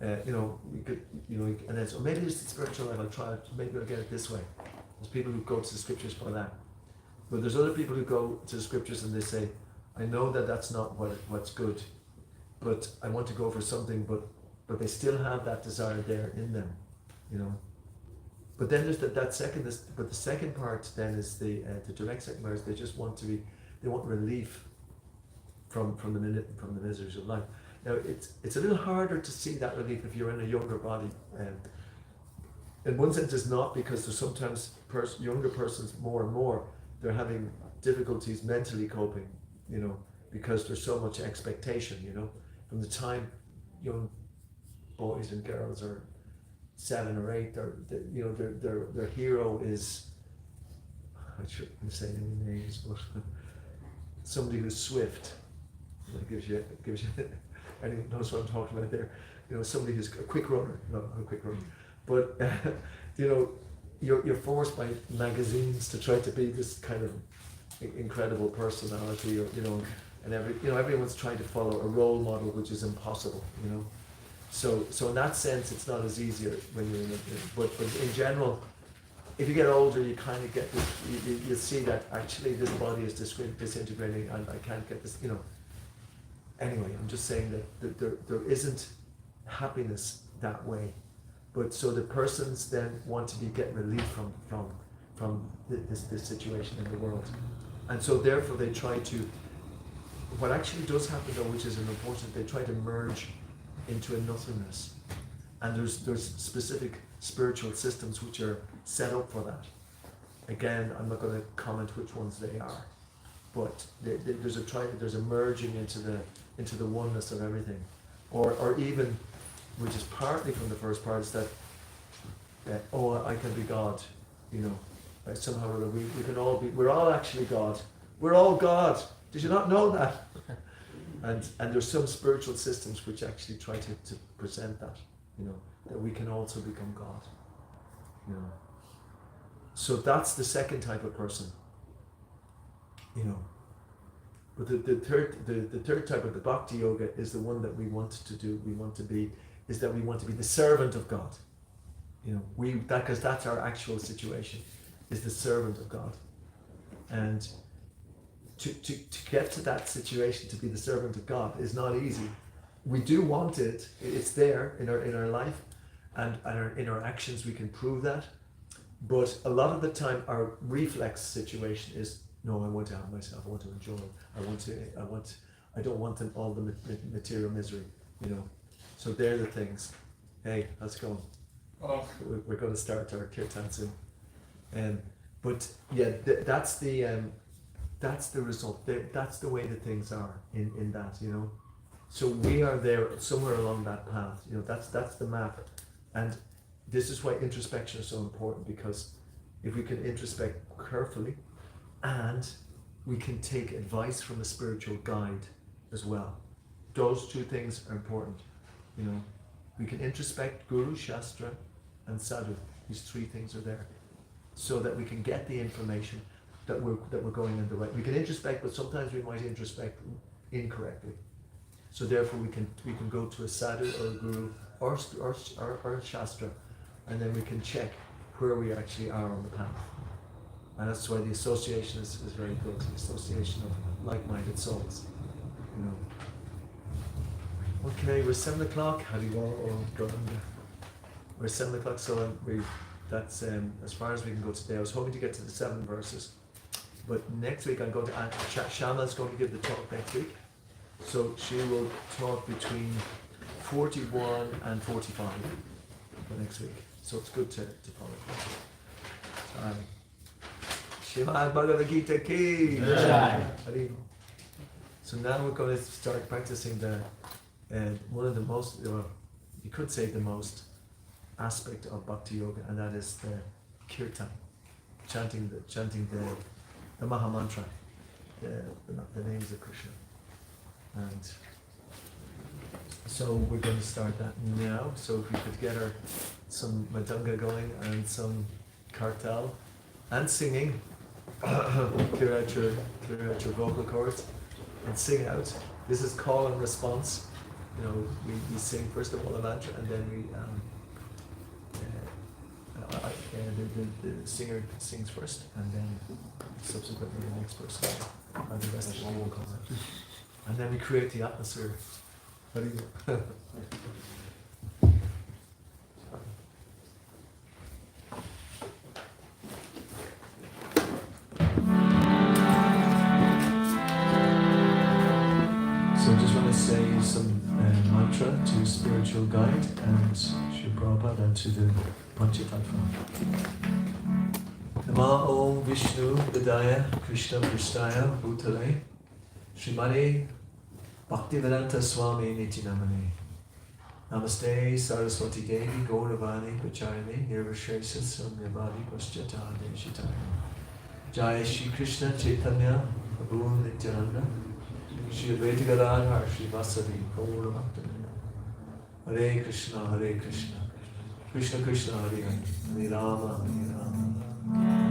we could, and then, so maybe it's the spiritual life, I'll try it, maybe I'll get it this way. There's people who go to the scriptures for that. But there's other people who go to the scriptures and they say, I know that that's not what's good, but I want to go for something, but they still have that desire there in them, But then there's the second part then is the direct second part is they just want they want relief from the miseries of life. Now it's a little harder to see that relief if you're in a younger body. In one sense it's not, because there's sometimes younger persons more and more, they're having difficulties mentally coping, because there's so much expectation, from the time young boys and girls are 7 or 8, their hero is, I shouldn't say any names, but somebody who's swift. That gives you anyone knows what I'm talking about there. Somebody who's a quick runner, not a quick runner, but you're forced by magazines to try to be this kind of incredible personality, or and everyone's trying to follow a role model, which is impossible, So in that sense, it's not as easier when you're but in general, if you get older, you kind of get this. You see that actually this body is disintegrating, and I can't get this. Anyway, I'm just saying that there isn't happiness that way. But so the persons then want to get relief from this situation in the world, and so therefore they try to. What actually does happen though, which is an important, they try to merge into a nothingness, and there's specific spiritual systems which are set up for that. Again, I'm not going to comment which ones they are, but there's a merging into the oneness of everything, or even, which is partly from the first part, is that I can be God, somehow or other we can all be, we're all actually God, we're all God. Did you not know that? And there's some spiritual systems which actually try to present that, that we can also become God, So that's the second type of person, But the third type of the Bhakti Yoga is the one that we want to do. We want to be the servant of God, because that's our actual situation, is the servant of God, and. To get to that situation, to be the servant of God, is not easy. We do want it; it's there in our life, and in our actions we can prove that. But a lot of the time, our reflex situation is, no, I want to have myself. I want to enjoy. I don't want all the material misery. So they're the things. Hey, how's it going? Oh. We're going to start our Kirtan soon. But yeah, that's the result. That's the way that things are in that, So we are there somewhere along that path. That's the map, and this is why introspection is so important, because if we can introspect carefully, and we can take advice from a spiritual guide as well. Those two things are important. We can introspect Guru, Shastra, and Sadhu. These three things are there, so that we can get the information that we're going in the right. We can introspect, but sometimes we might introspect incorrectly. So therefore, we can go to a sadhu or a guru or a shastra, and then we can check where we actually are on the path. And that's why the association is very good. The association of like-minded souls. Okay, we're 7 o'clock. How do you go? We're 7 o'clock, so that's as far as we can go today. I was hoping to get to the 7 verses. But next week I'm going to, Shama's going to give the talk next week. So she will talk between 41 and 45 for next week. So it's good to follow. Shrimad Bhagavad Gita ki Jai. Hari. So now we're going to start practicing the one of the most, or you could say the most aspect of Bhakti Yoga, and that is the Kirtan, chanting the Maha Mantra, the names of Krishna. And so we're going to start that now. So if we could get some madanga going and some kartal and singing, clear out your vocal cords and sing out. This is call and response. You know, we sing first of all a mantra, and then the singer sings first, and then subsequently the next person, and the rest of the will come out. And then we create the atmosphere. How do you So I just want to say some mantra to spiritual guide and Sri Prabhupada and to the Panchatattva. Nama Om Vishnu Vidaya Krishna Prishtaya Bhutale Srimane Bhaktivedanta Swami Nitinamane Namaste Saraswati Devi Gauravani Pachayane Nirvashesa Samyavadi Paschata Deshitaya Jai Shri Krishna Chaitanya Prabhu Nityananda Shri Advaita Gadadhar Shri Vasavi Gaura Bhaktivinoda Hare Krishna Krishna Krishna Hare Hare Hare Rama Hare Rama Krishna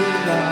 Krishna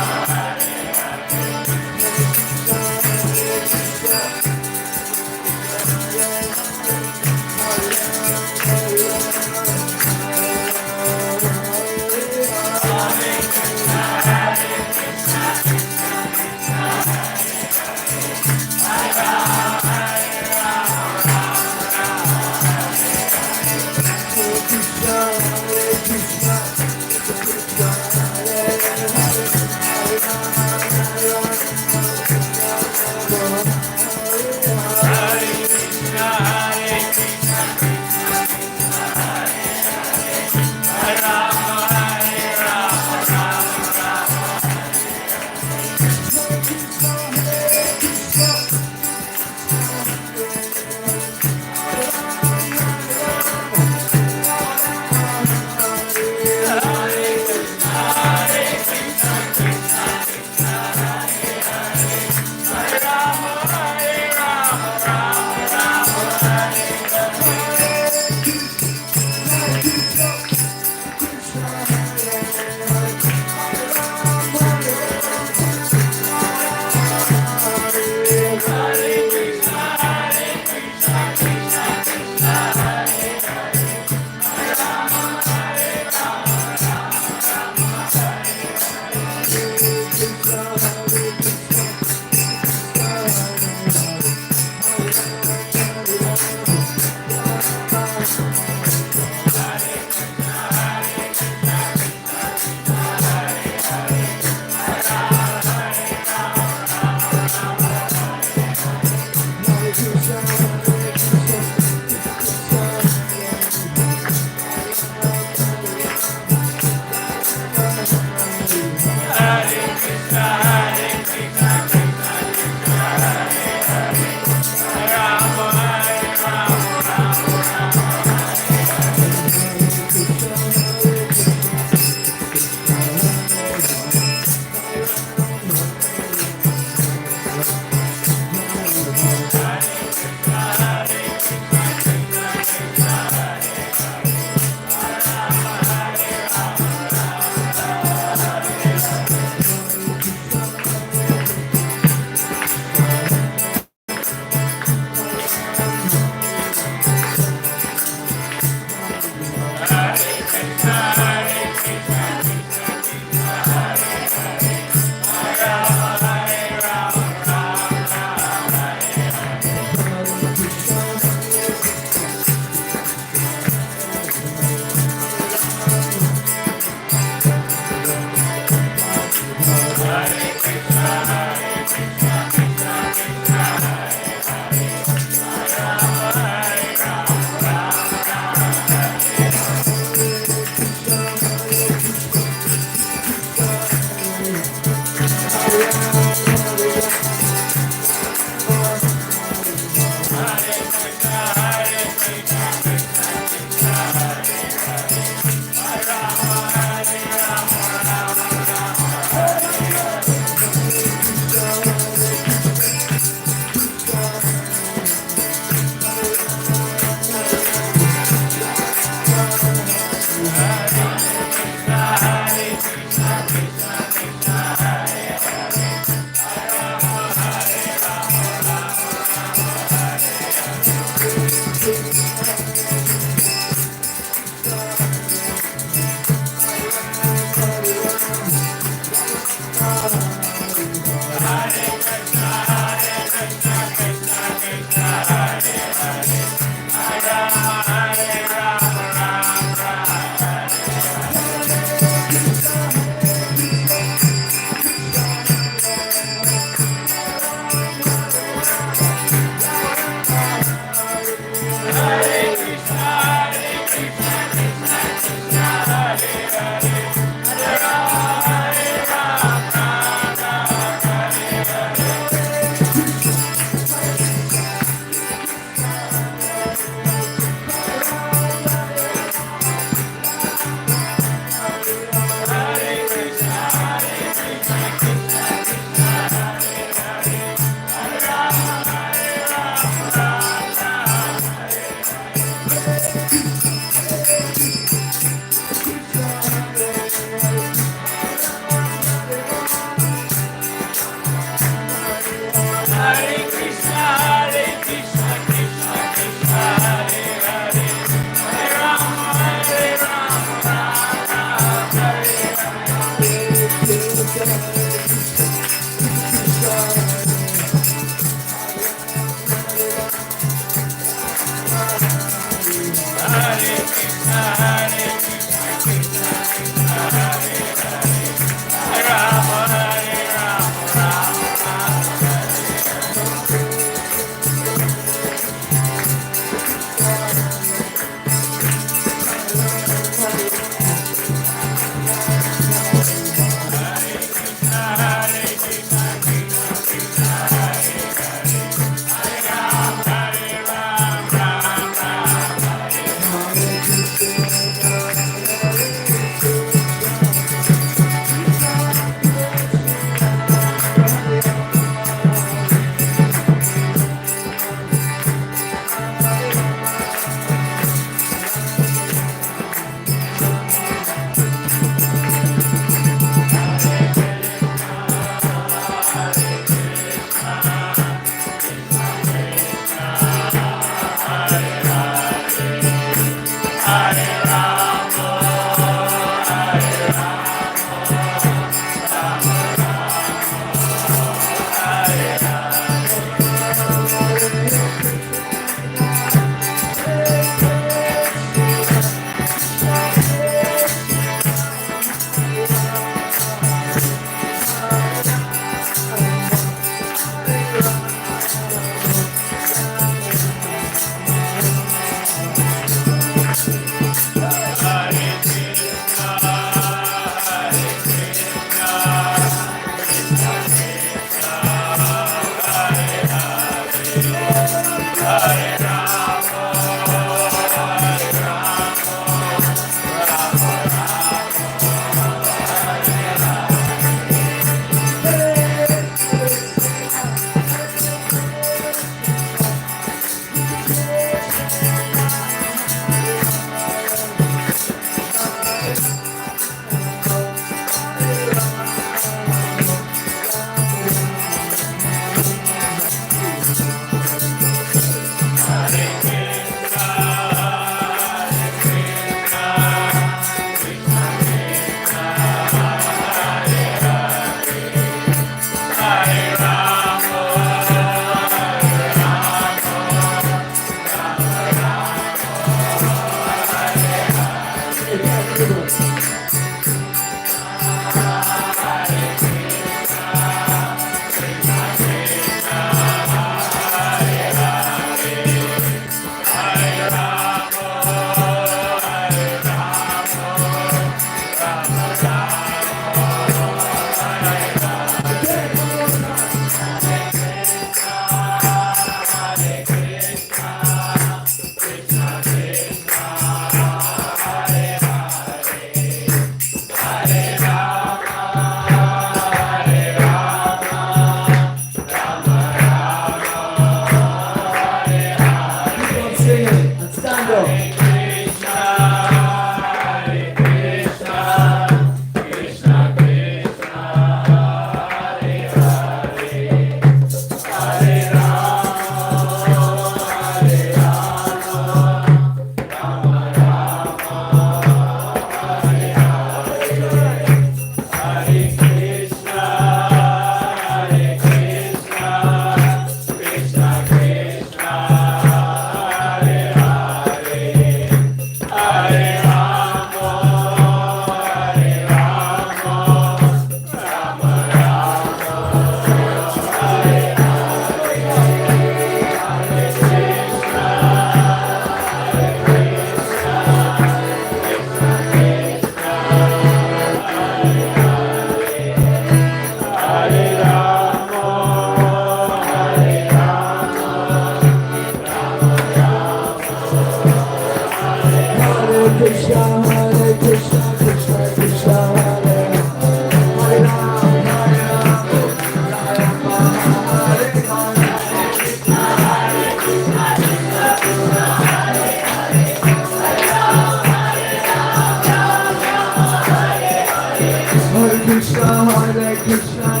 Krishna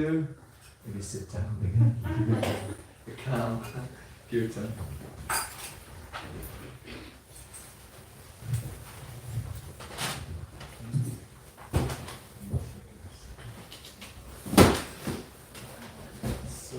do? Maybe sit down again. The calm Kirtan. So,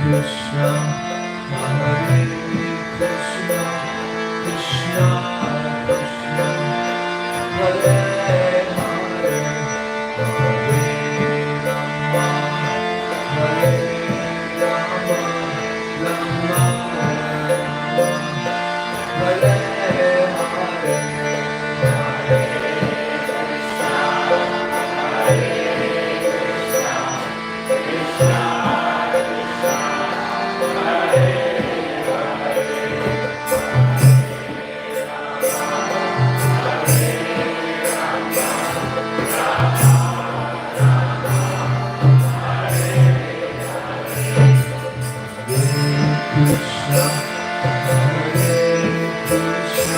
Krishna, Hare Krishna, Krishna Krishna, Hare Hare, Hare Rama, Hare Rama, Rama Rama, Hare Hare, Hare Krishna, Hare Krishna,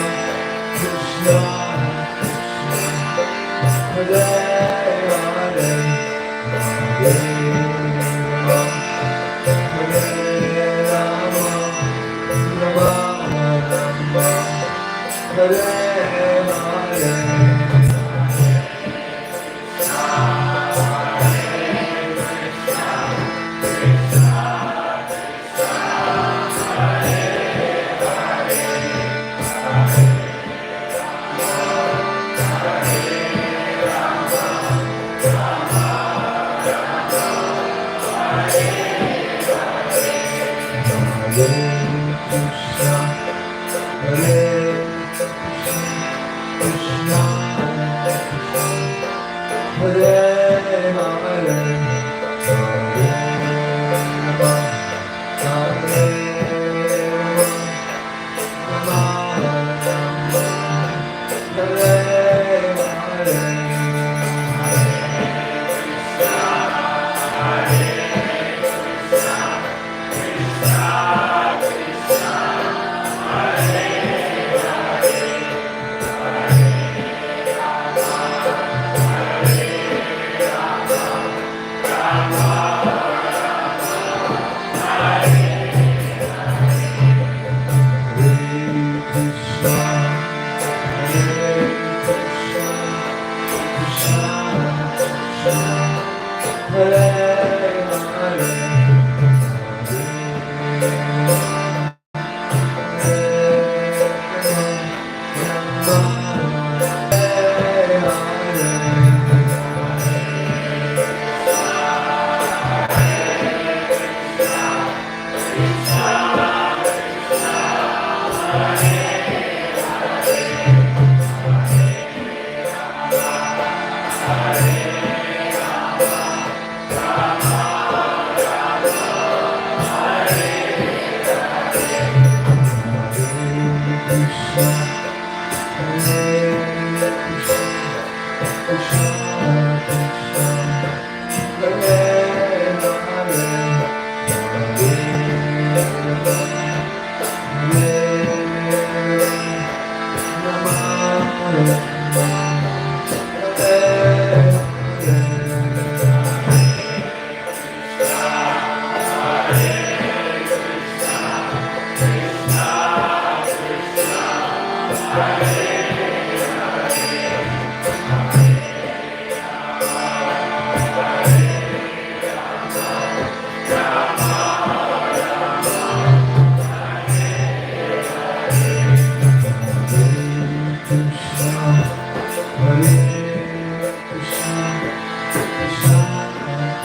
Krishna Krishna, Hare Hare, Hare Rama, Hare Rama, Rama Rama, Hare Hare. Hare Krishna, Hare Krishna, Krishna Krishna, Hare Hare, Hare Rama, Hare Rama, Rama Rama, Hare Hare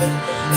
Hare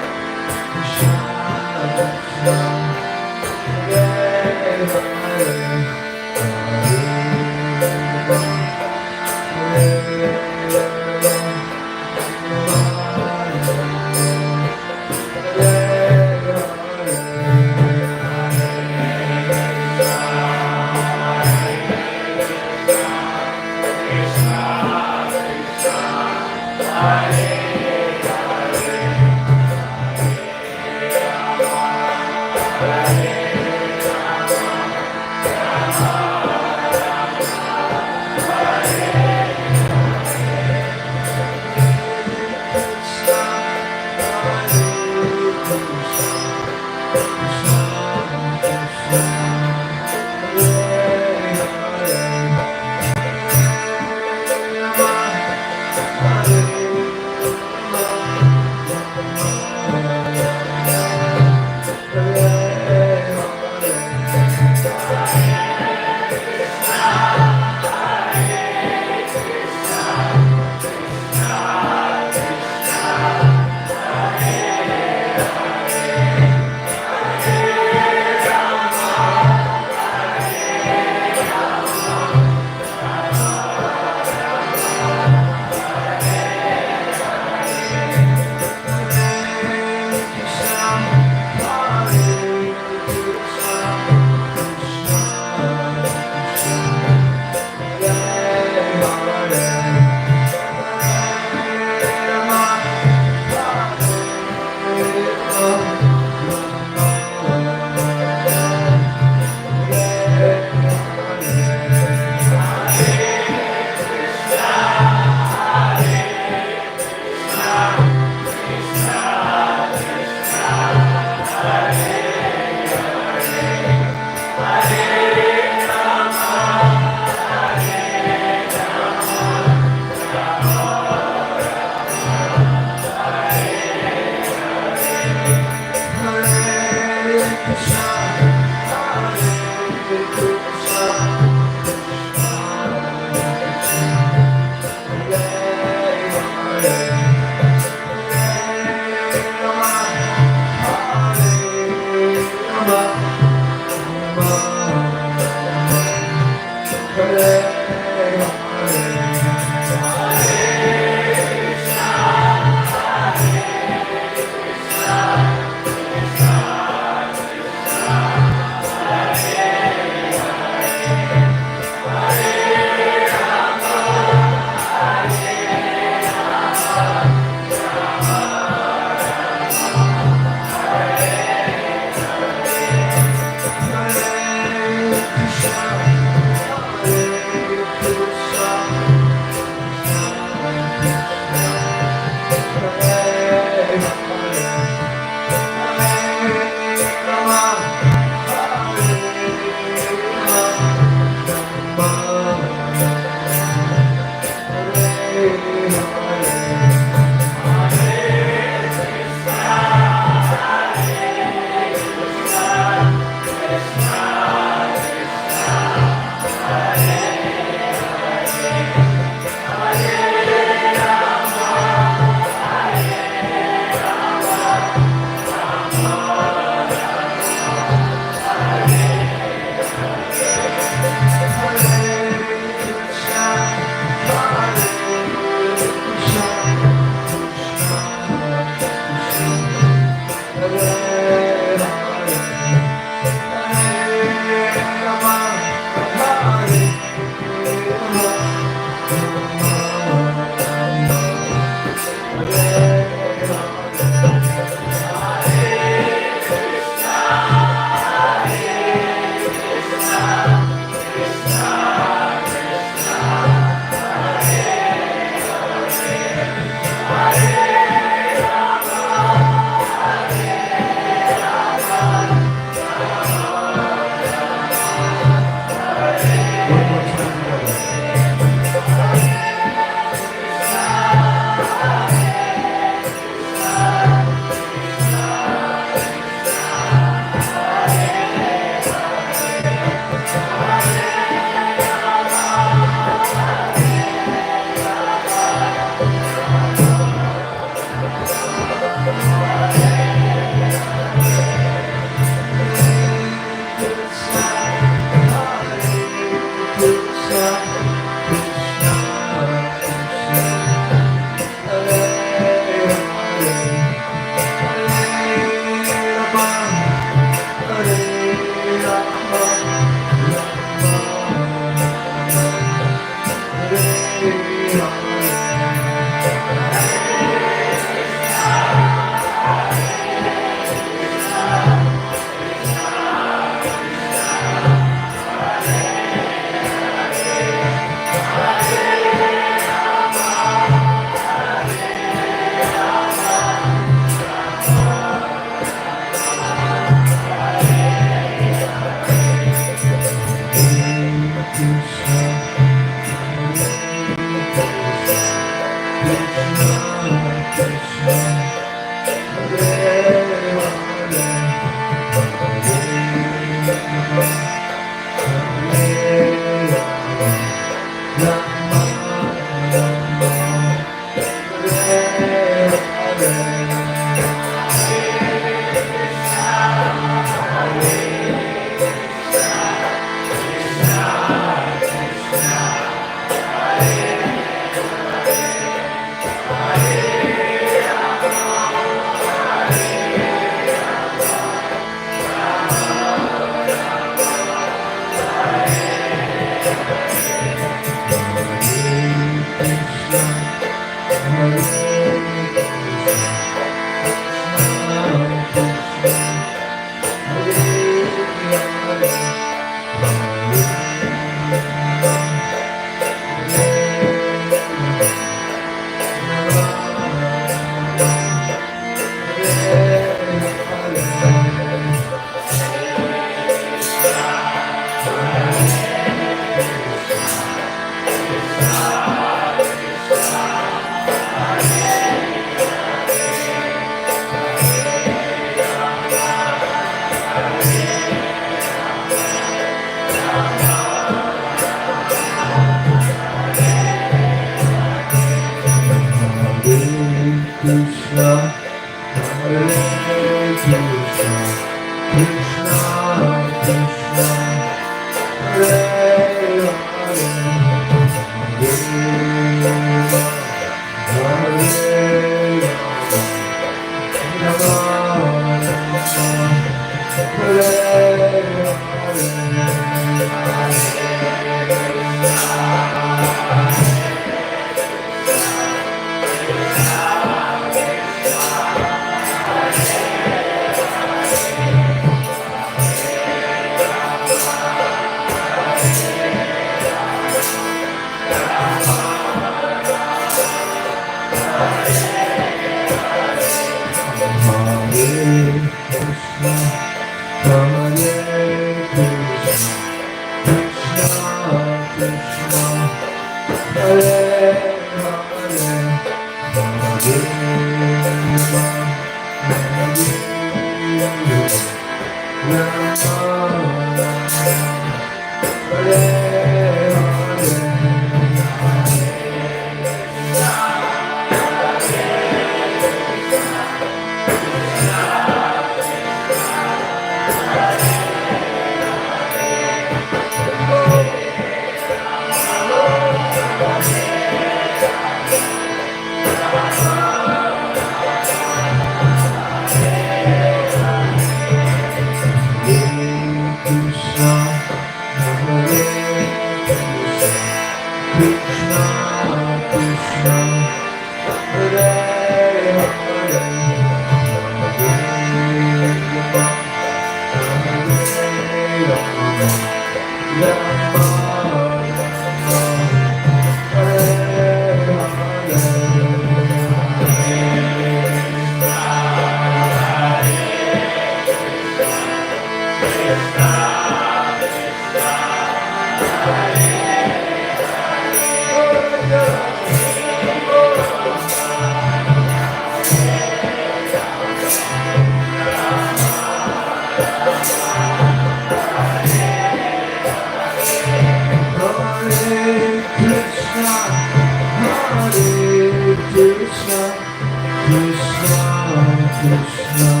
Hare Krishna,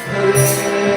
Hare Krishna,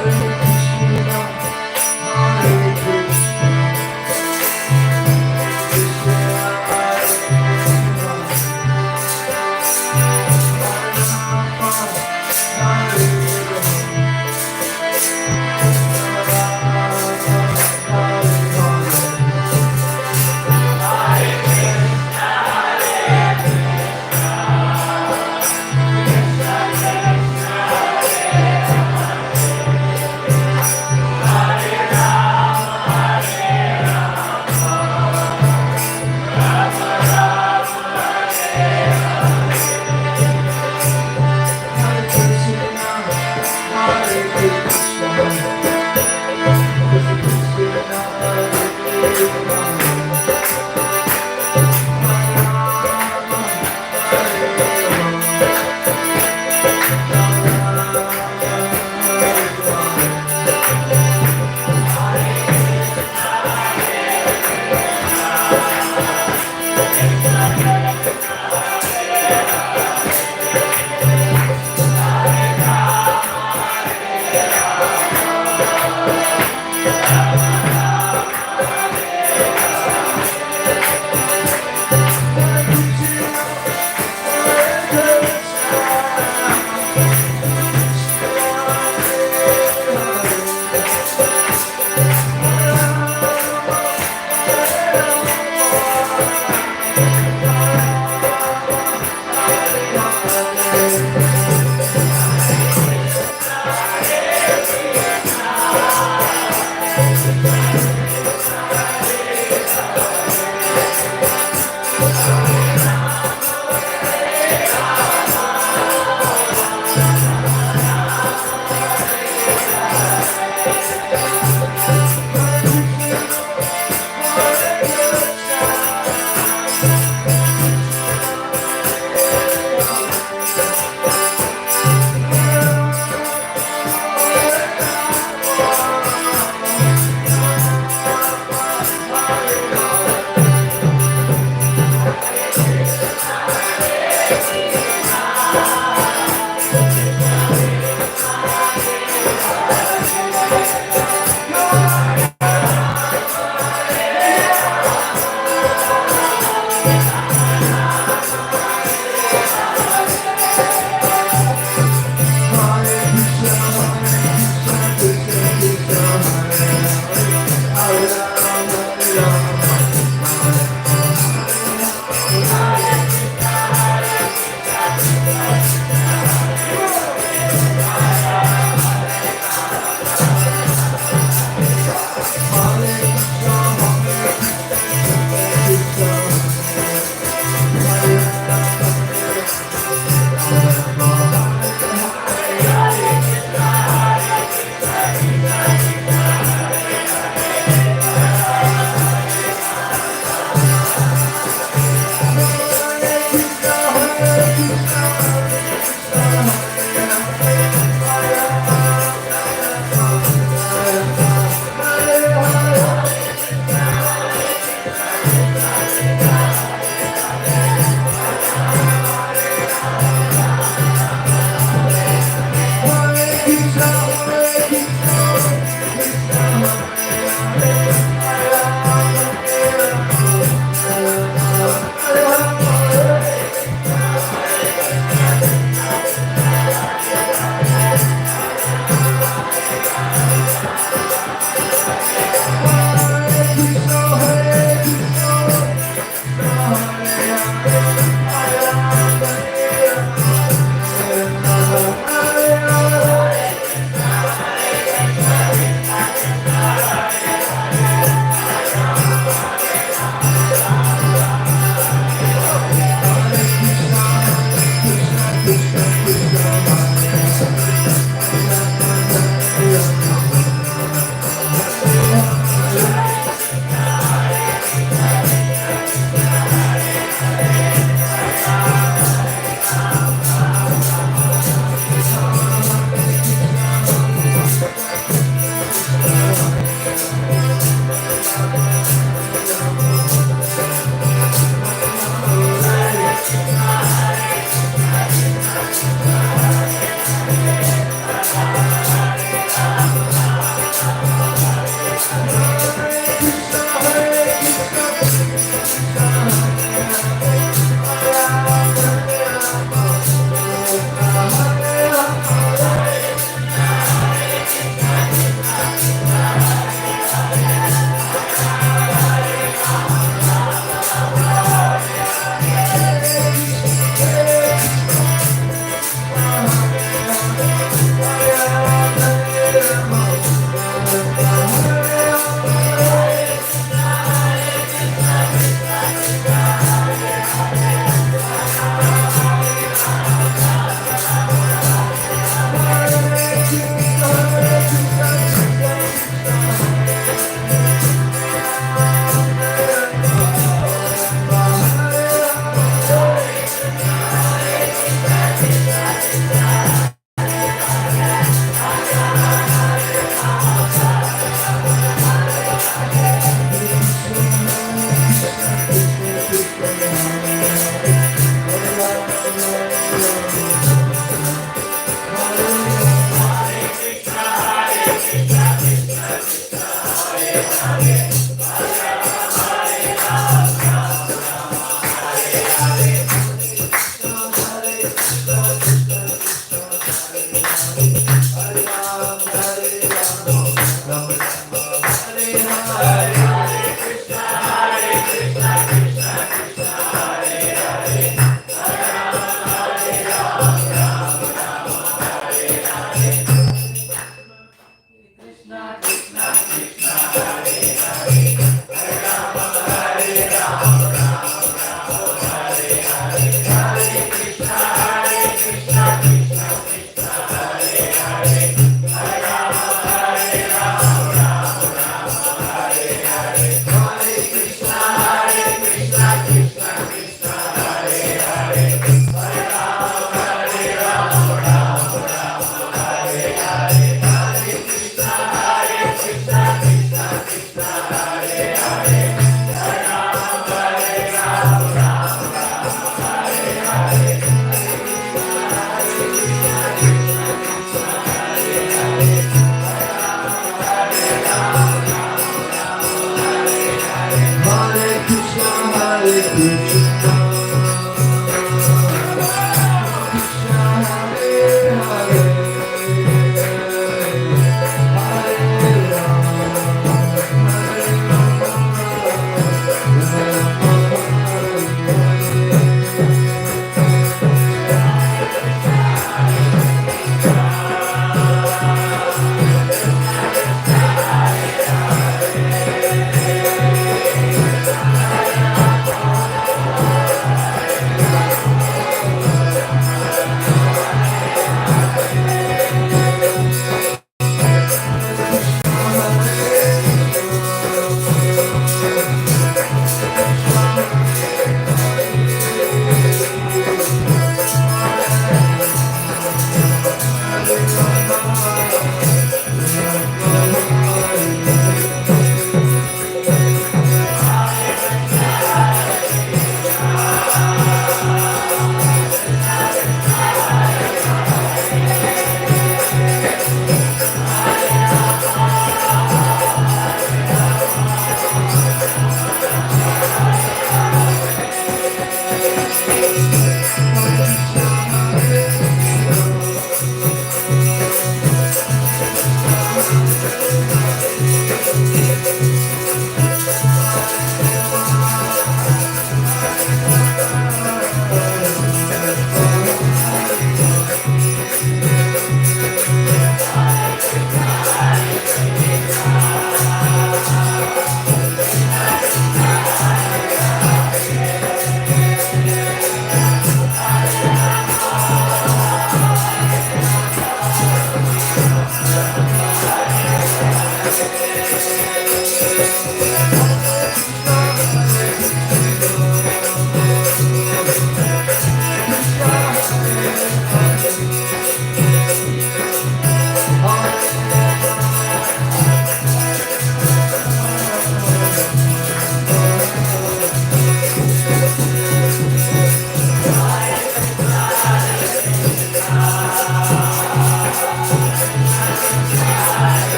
Hare Krishna, Hare Krishna.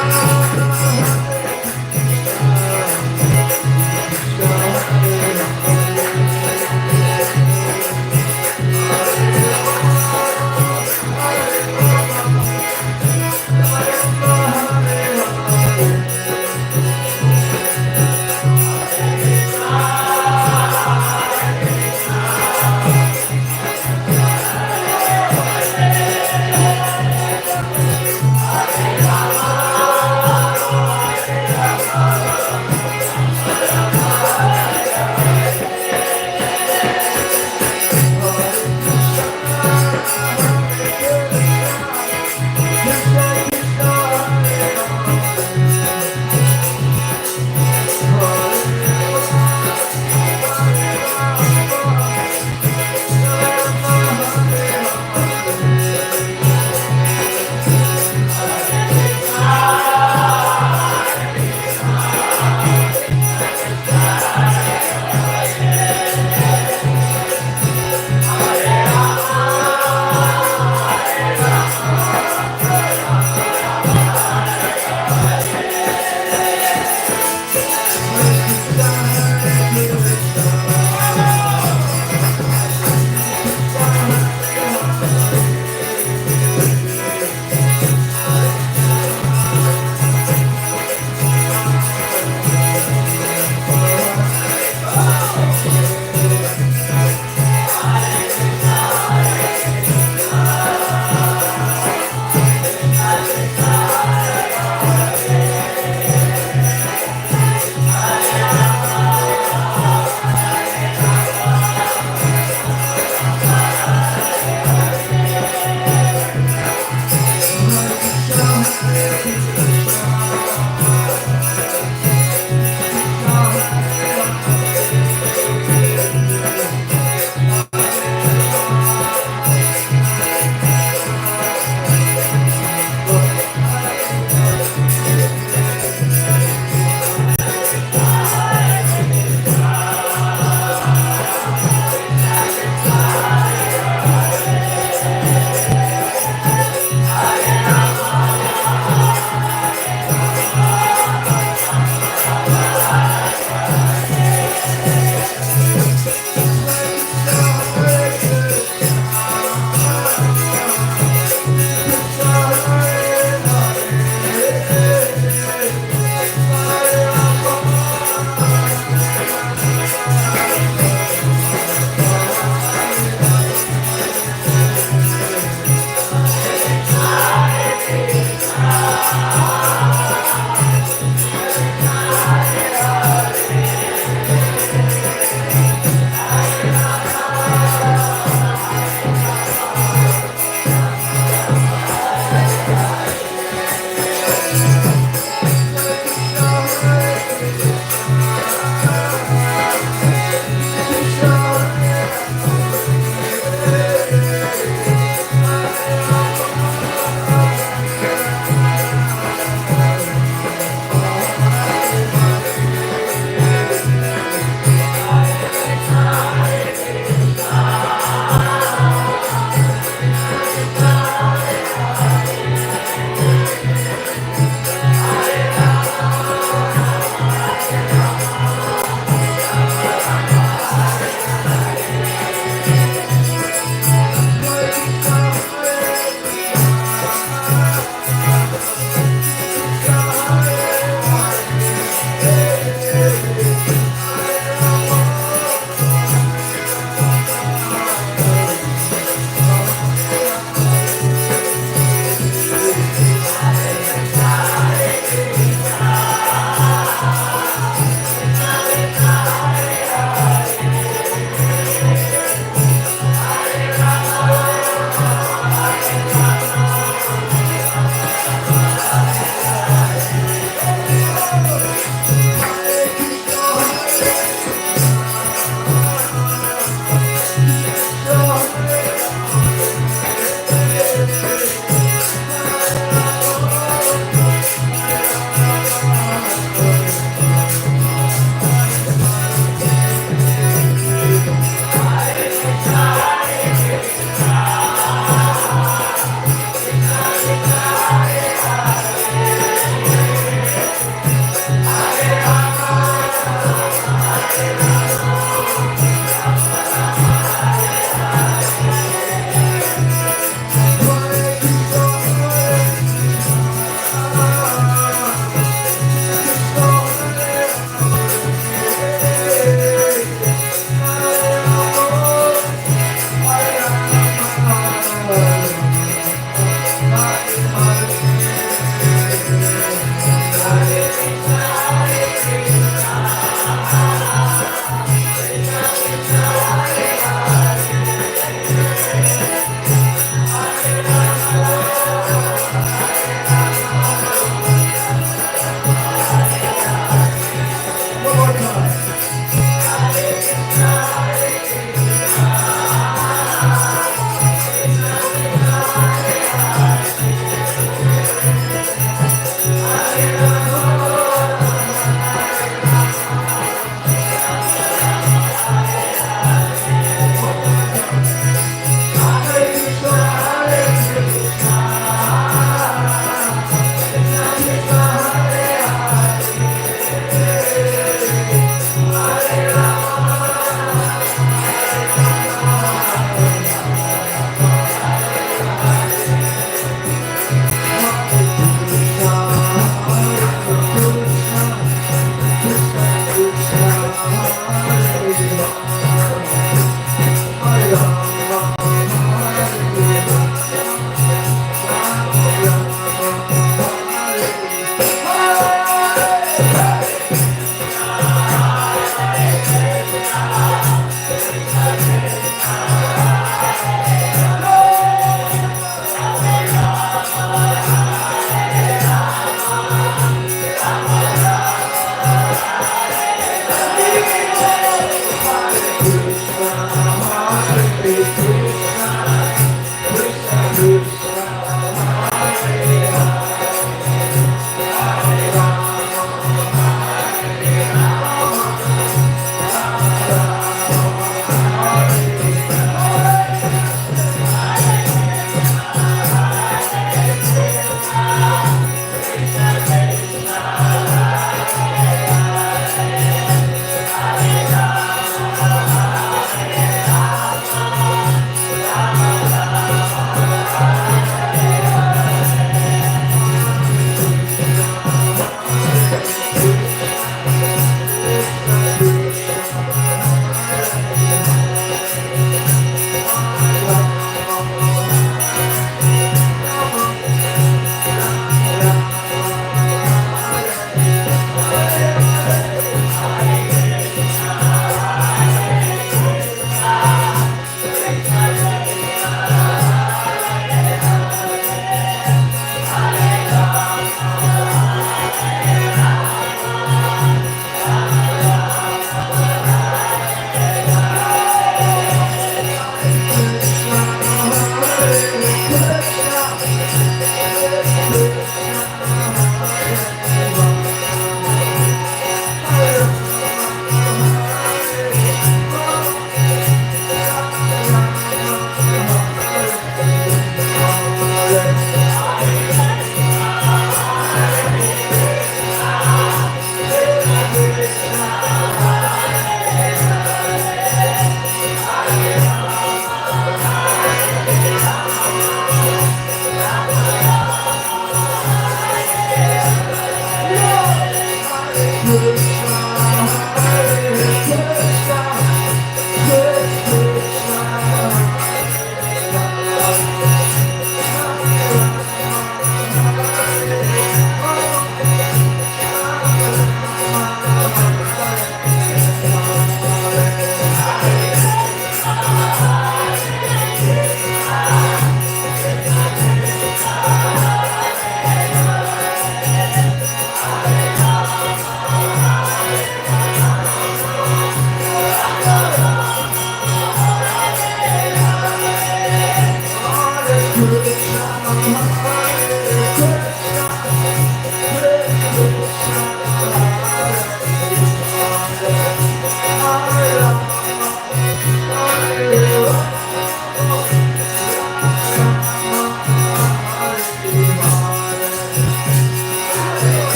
Hare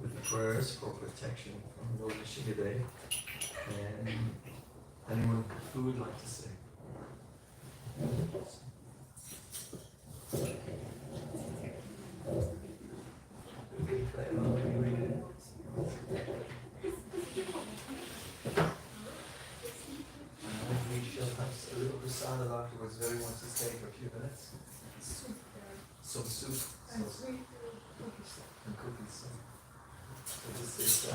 With prayers for protection from Lord Shigaday, and anyone who would like to say. We shall have a little prasada afterwards. Everyone wants to stay for a few minutes. Some soup. And cookies. So this is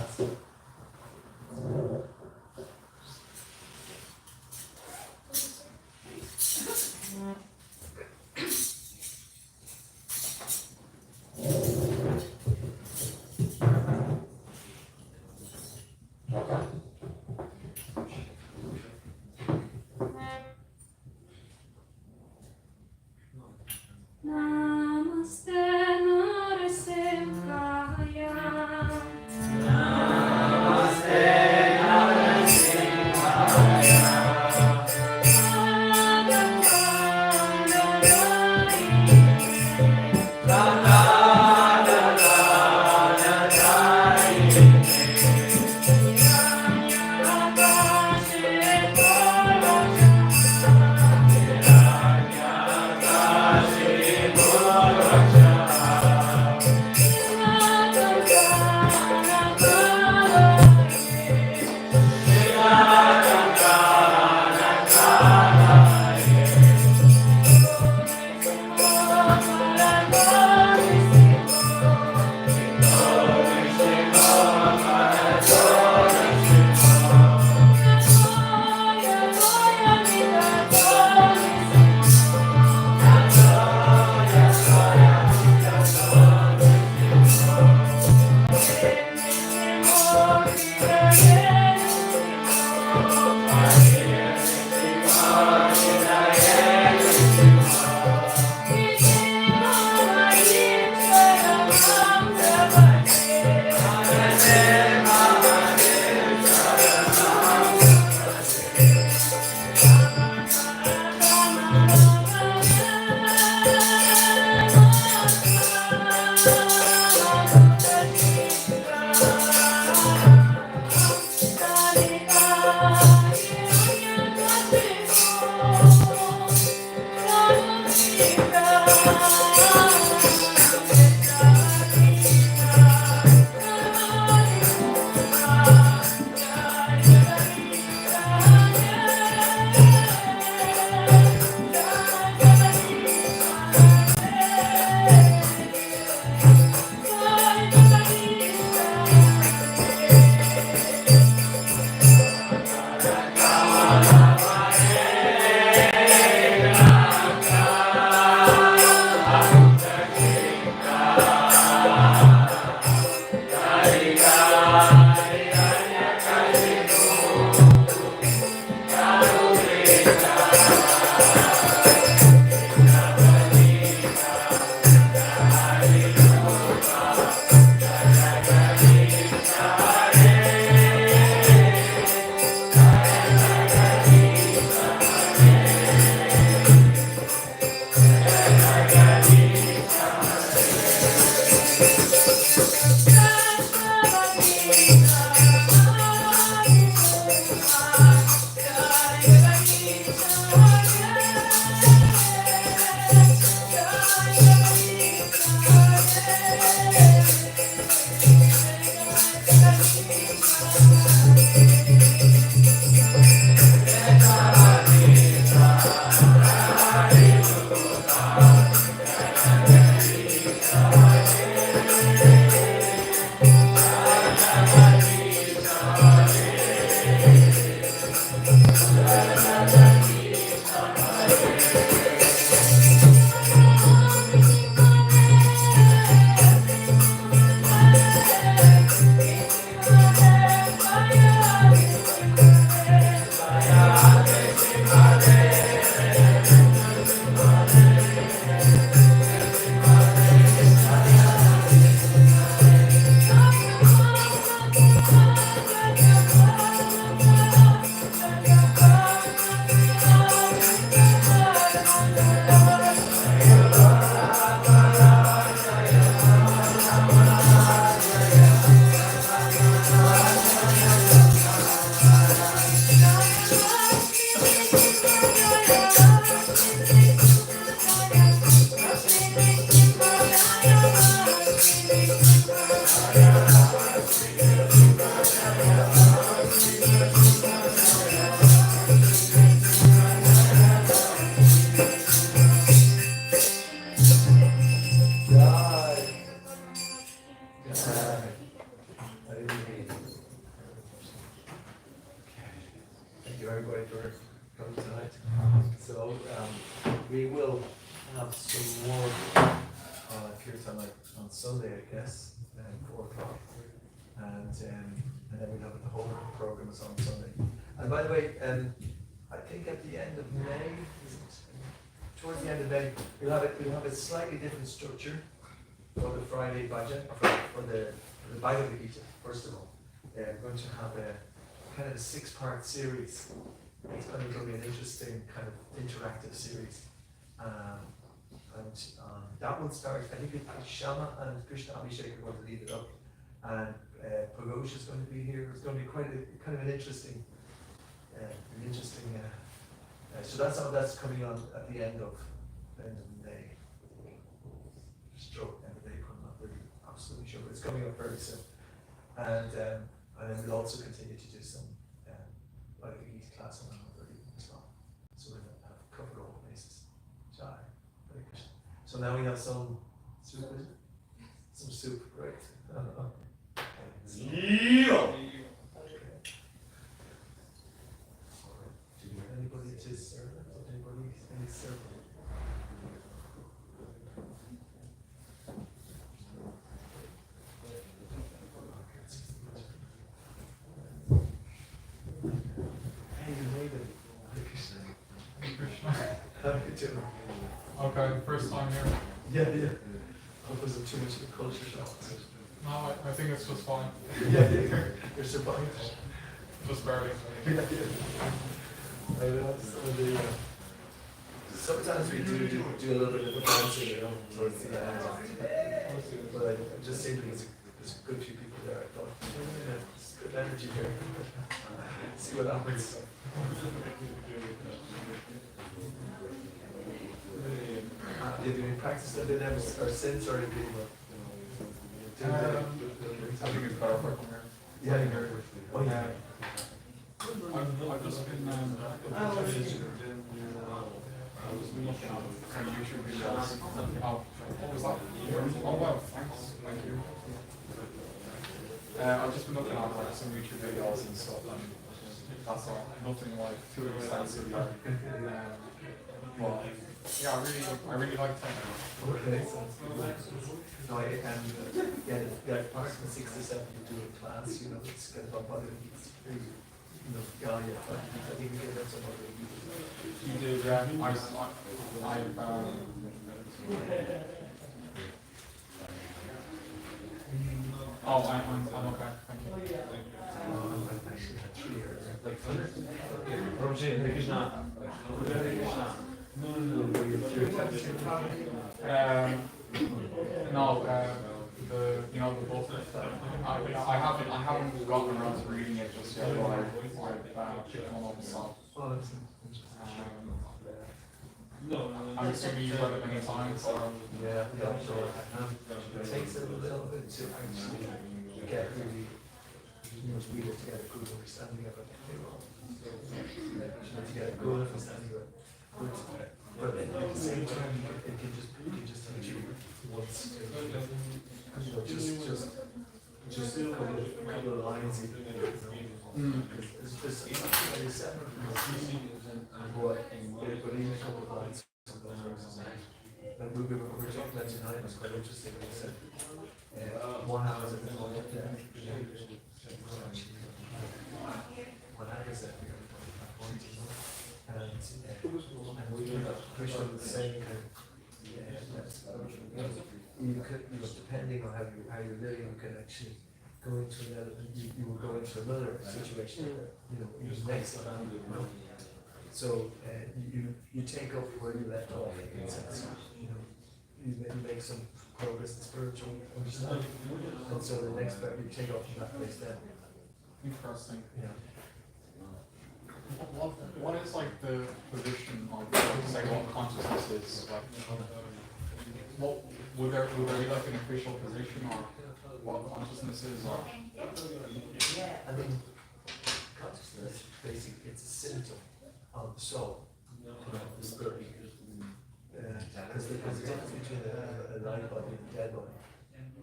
Namaste Narasimhaya. you everybody for coming tonight. So we will have some more Kirtan on Sunday, I guess, 4 o'clock, and then we'll have the whole program is on Sunday. And by the way, I think at the end of May, towards the end of May, we'll have a slightly different structure for the Friday budget, for the Bible Gita, first of all. We're going to have a kind of a 6-part series. It's going to be an interesting kind of interactive series. And that will start, I think Shama and Krishna Abhishek are going to lead it up. And Pragosh is going to be here. It's going to be quite a kind of an interesting, so that's coming on at the end of May. Stroke end of April, I'm not really absolutely sure, but it's coming up very soon. And then we'll also continue to do some like a East class on another evening as well. So we'll have covered all bases. So now we have some soup, is it? Some soup, right? Anybody to serve? Anybody any serve? Hey, you made it. Krishna. How are you doing? Okay, first time here. Yeah. Hope it wasn't too much of a culture shock. No, I think it's just fine. Yeah, you're surviving. Just barely. I know some of the, sometimes we do a little bit of dancing, you know, towards the end. But I just think there's a good few people there. I thought, yeah, there's good energy here. See what happens. Have you been practicing a bit ever or since, or have you been? I think it's better for here. Yeah. Oh yeah. I've just been kind of YouTube videos. Oh, what was that? Oh wow, thanks, thank you. I've just been looking at like some YouTube videos and stuff, and that's all. Nothing like too extensive. But yeah, I really like techno. Okay, sounds good. No, yeah, part of the 6 to 7 you do in class, you know, it's kind of about it's very, you know, yeah, but I think we get that some other You did, I'm okay, thank you. I actually had 3 earlier. No, the book. I haven't gotten around to reading it just yet, but I've picked one up, so. Oh, that's I'm assuming you've read it many times, or? yeah, sure. It takes a little bit to actually get really, you must read it to get a good understanding of it. To get a good understanding of it. But at the same time, it can just teach you once, you know, just a couple of lines even, you know. It's just very separate from what, but even a couple of lines from those verses. Like we were talking about tonight, was quite interesting. We said, what happens at the moment? What happens at the point? And we Krishna was saying kind of, you could, you know, depending on how you're living, you can actually go into another, you will go into another situation, you know, next time, you know. So you take up where you left off, in a sense, you know, you make some progress in spiritual understanding, and so the next part you take up from that place then. Interesting. Yeah. What is like the position of say what consciousness is like? What would there be like an official position or what consciousness is or? I mean, consciousness basically it's a symptom of the soul, the spirit. Because the difference between a live body and a dead body,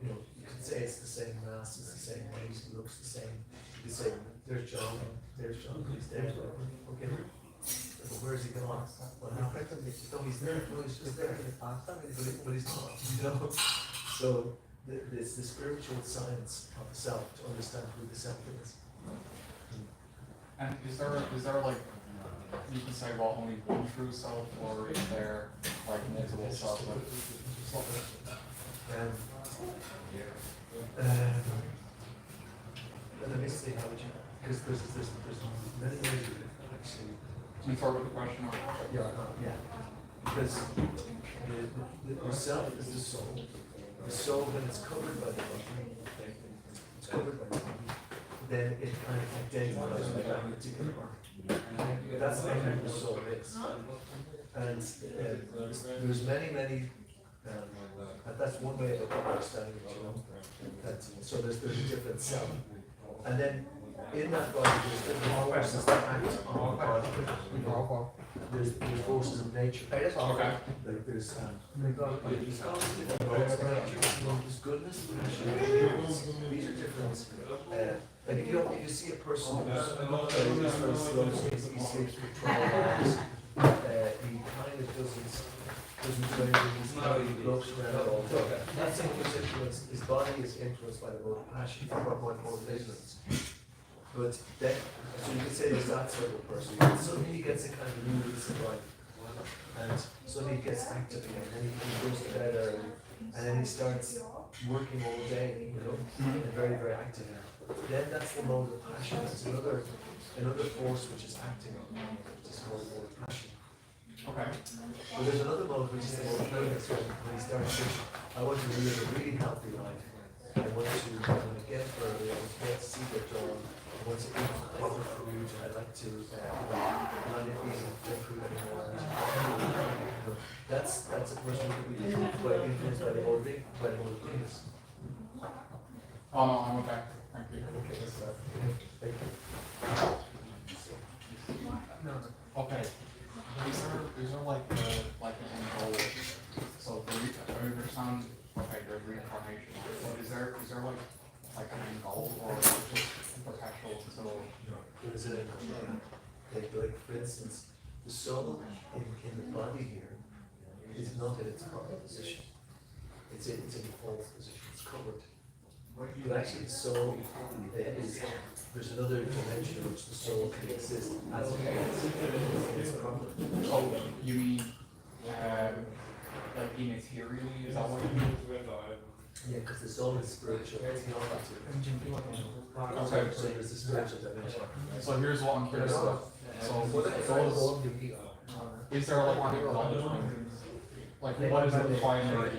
you know, you could say it's the same mass, it's the same weight, it looks the same, There's John. He's dead. Okay. But where's he gone? What happened? No, he's there. No, he's just there. But he's not. You know. So it's the spiritual science of the self to understand who the self is. And is there like, you can say, well, only one true self, or is there like multiple selves? Let me see how would you, because there's many ways you can actually. Can you start with the question? Or? Yeah. Because the self is the soul. The soul, when it's covered by the body, it's covered by the body, then it kind of identifies with that particular body. That's how the soul is. And there's many, that's one way of understanding it, you know. So there's a different self. And then in that body, there's different forces that act on the body. There's forces of nature. Okay. Like there's goodness, these are different. Like if you see a person who's very slow, he sleeps with trouble, he kind of doesn't do anything, he's kind of looks around all the time. That's influenced, his body is influenced by the mode of passion, what motivations. But then, so you could say there's that sort of person. Suddenly he gets a kind of new lease of life. And suddenly he gets active again, and he goes to bed early, and then he starts working all day, you know, and very, very active. Then that's the mode of passion. It's another force which is acting on, which is called the mode of passion. Okay. But there's another mode which is the mode of playfulness, when he starts to, I want to live a really healthy life. I want to get further, I want to get secret joy. I want to eat proper food. I like to not eat junk food anymore. That's a person who can be influenced by the old thing, by the old things. Oh no, I'm okay. Thank you. Okay, thank you. Okay. Is there like an end goal? So I understand. Okay, there's reincarnation, but is there like an end goal, or is it just perpetual until? There is an like for instance, the soul in the body here is not in its proper position. It's in a false position. It's covered. But actually, the soul is. There's another dimension in which the soul can exist as it is in its proper. Oh, you mean like immaterially? Is that what you mean? Yeah, because the soul is spiritual. It's not material. Okay. So there's a spiritual dimension. So here's what I'm curious about. So is there like one like what is the primary?